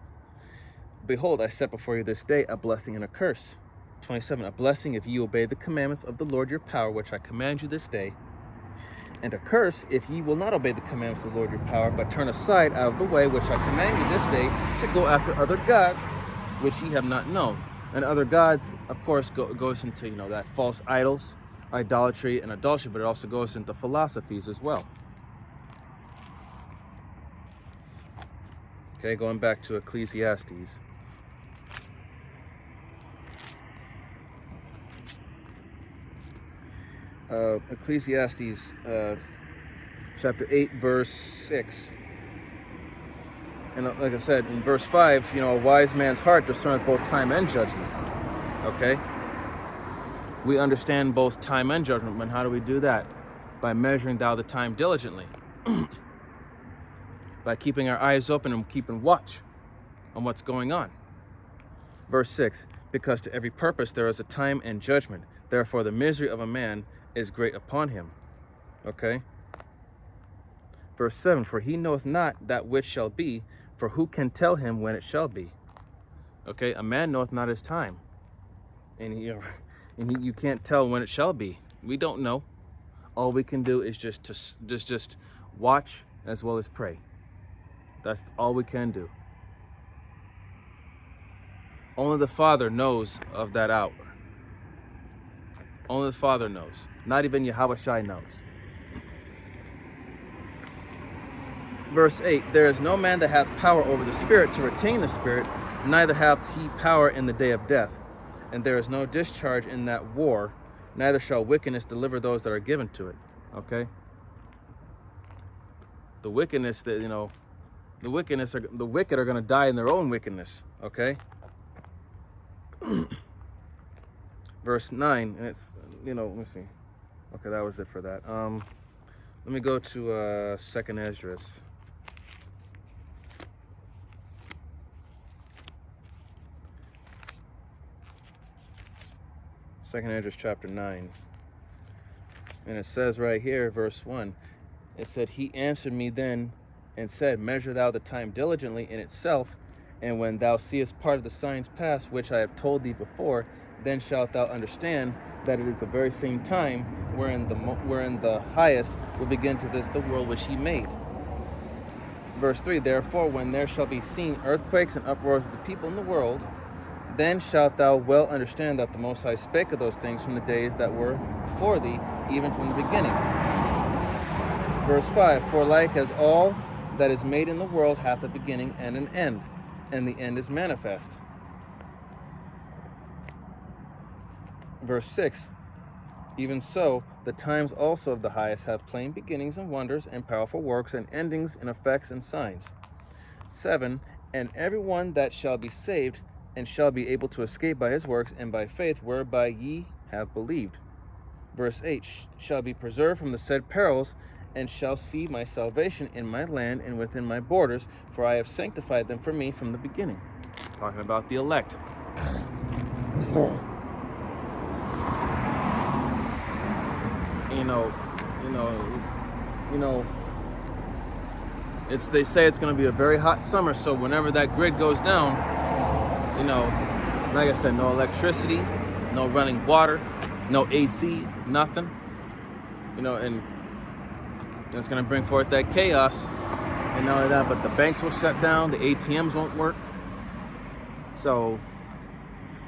S1: Behold, I set before you this day a blessing and a curse. 27, a blessing if ye obey the commandments of the Lord your power, which I command you this day. And a curse if ye will not obey the commandments of the Lord your power, but turn aside out of the way which I command you this day, to go after other gods, which ye have not known. And other gods, of course, goes into, that false idols, idolatry, and adultery, but it also goes into philosophies as well. Okay, going back to Ecclesiastes. Ecclesiastes chapter 8, verse 6. And like I said, in verse 5, a wise man's heart discerneth both time and judgment. Okay? We understand both time and judgment, and how do we do that? By measuring thou the time diligently. By keeping our eyes open and keeping watch on what's going on. Verse 6, because to every purpose there is a time and judgment. Therefore the misery of a man is great upon him. Okay? Verse 7, for he knoweth not that which shall be, for who can tell him when it shall be? Okay, a man knoweth not his time. And you can't tell when it shall be. We don't know. All we can do is just watch as well as pray. That's all we can do. Only the Father knows of that hour. Only the Father knows. Not even Yahushua knows. Verse 8, there is no man that hath power over the Spirit to retain the Spirit, neither hath he power in the day of death. And there is no discharge in that war, neither shall wickedness deliver those that are given to it. Okay? The wickedness that, the wicked are going to die in their own wickedness. Okay? Verse 9, and it's, let me see. Okay, that was it for that. Let me go to 2nd Esdras. 2nd Esdras chapter 9. And it says right here, verse 1, it said, he answered me then and said, measure thou the time diligently in itself, and when thou seest part of the signs pass, which I have told thee before, then shalt thou understand that it is the very same time wherein the highest will begin to visit the world which he made. Verse 3, therefore, when there shall be seen earthquakes and uproars of the people in the world, then shalt thou well understand that the Most High spake of those things from the days that were before thee, even from the beginning. Verse 5, for like as all that is made in the world hath a beginning and an end, and the end is manifest. Verse 6, even so, the times also of the highest have plain beginnings and wonders and powerful works and endings and effects and signs. 7, and everyone that shall be saved and shall be able to escape by his works and by faith whereby ye have believed. Verse 8, shall be preserved from the said perils and shall see my salvation in my land and within my borders, for I have sanctified them for me from the beginning. Talking about the elect. you know, they say it's going to be a very hot summer. So whenever that grid goes down, like I said, no electricity, no running water, no AC, nothing. And it's going to bring forth that chaos. And not only that, but the banks will shut down, the ATMs won't work. So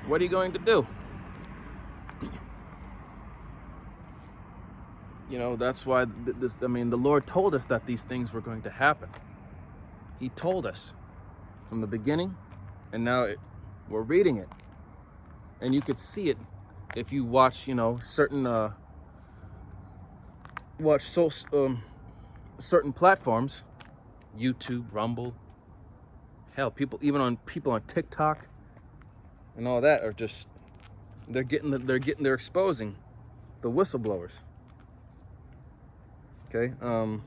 S1: what are you going to do? That's why the Lord told us that these things were going to happen. He told us from the beginning, and now we're reading it. And you could see it if you watch, certain certain platforms, YouTube, Rumble, hell, people on TikTok and all that are just, they're exposing the whistleblowers. Okay, I'm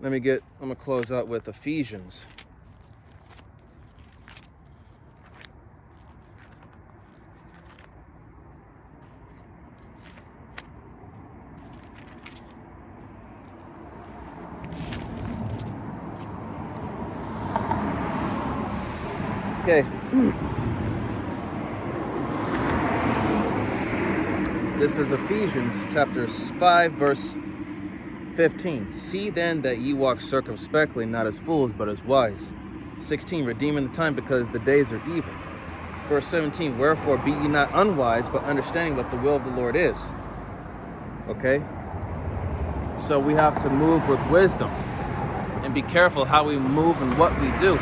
S1: gonna close out with Ephesians. Okay. This is Ephesians chapter 5, verse 15. See then that ye walk circumspectly, not as fools, but as wise. 16. Redeeming the time, because the days are evil. Verse 17. Wherefore be ye not unwise, but understanding what the will of the Lord is. Okay? So we have to move with wisdom and be careful how we move and what we do.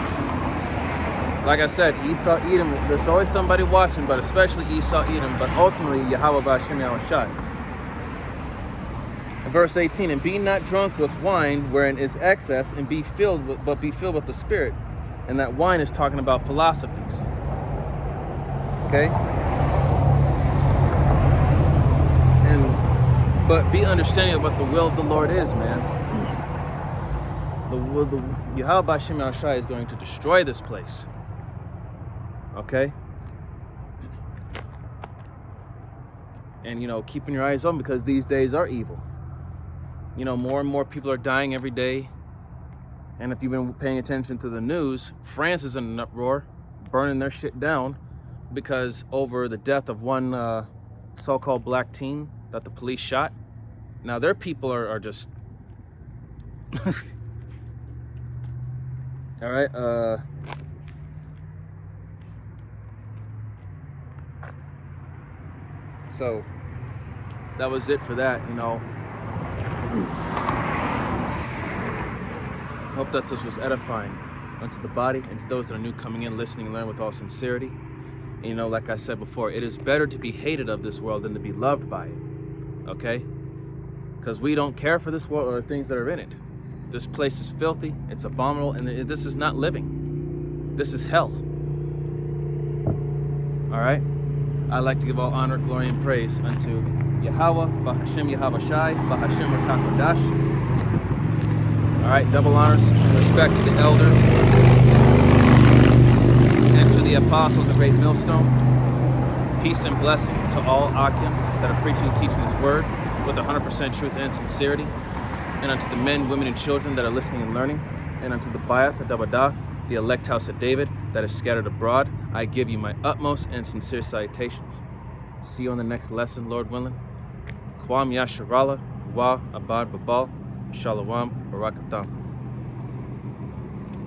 S1: Like I said, Esau, Edom, there's always somebody watching, but especially Esau, Edom, but ultimately Yahweh B'Hashem Yahushai. Verse 18, and be not drunk with wine wherein is excess, and be filled with the Spirit. And that wine is talking about philosophies. Okay? But be understanding of what the will of the Lord is, man. The Yahweh B'Hashem Yahushai is going to destroy this place. Okay? And, keeping your eyes open, because these days are evil. More and more people are dying every day. And if you've been paying attention to the news, France is in an uproar, burning their shit down because over the death of one so-called black teen that the police shot. Now their people are just... All right, so that was it for that, Hope that this was edifying unto the body and to those that are new coming in, listening and learning with all sincerity. And, like I said before, it is better to be hated of this world than to be loved by it. Okay? Because we don't care for this world or the things that are in it. This place is filthy, it's abominable, and this is not living. This is hell. Alright? I'd like to give all honor, glory, and praise unto Yahweh, B'Hashem Yahweh Shai, B'Hashem Rakakodash. Alright, double honors and respect to the elders and to the apostles of Great Millstone. Peace and blessing to all Akim that are preaching and teaching this word with 100% truth and sincerity. And unto the men, women, and children that are listening and learning. And unto the Bayath, the elect house of David that is scattered abroad, I give you my utmost and sincere salutations. See you on the next lesson, Lord willing. Kwam Yasharala, Wa Abad Babal, Shalom, Barakatam.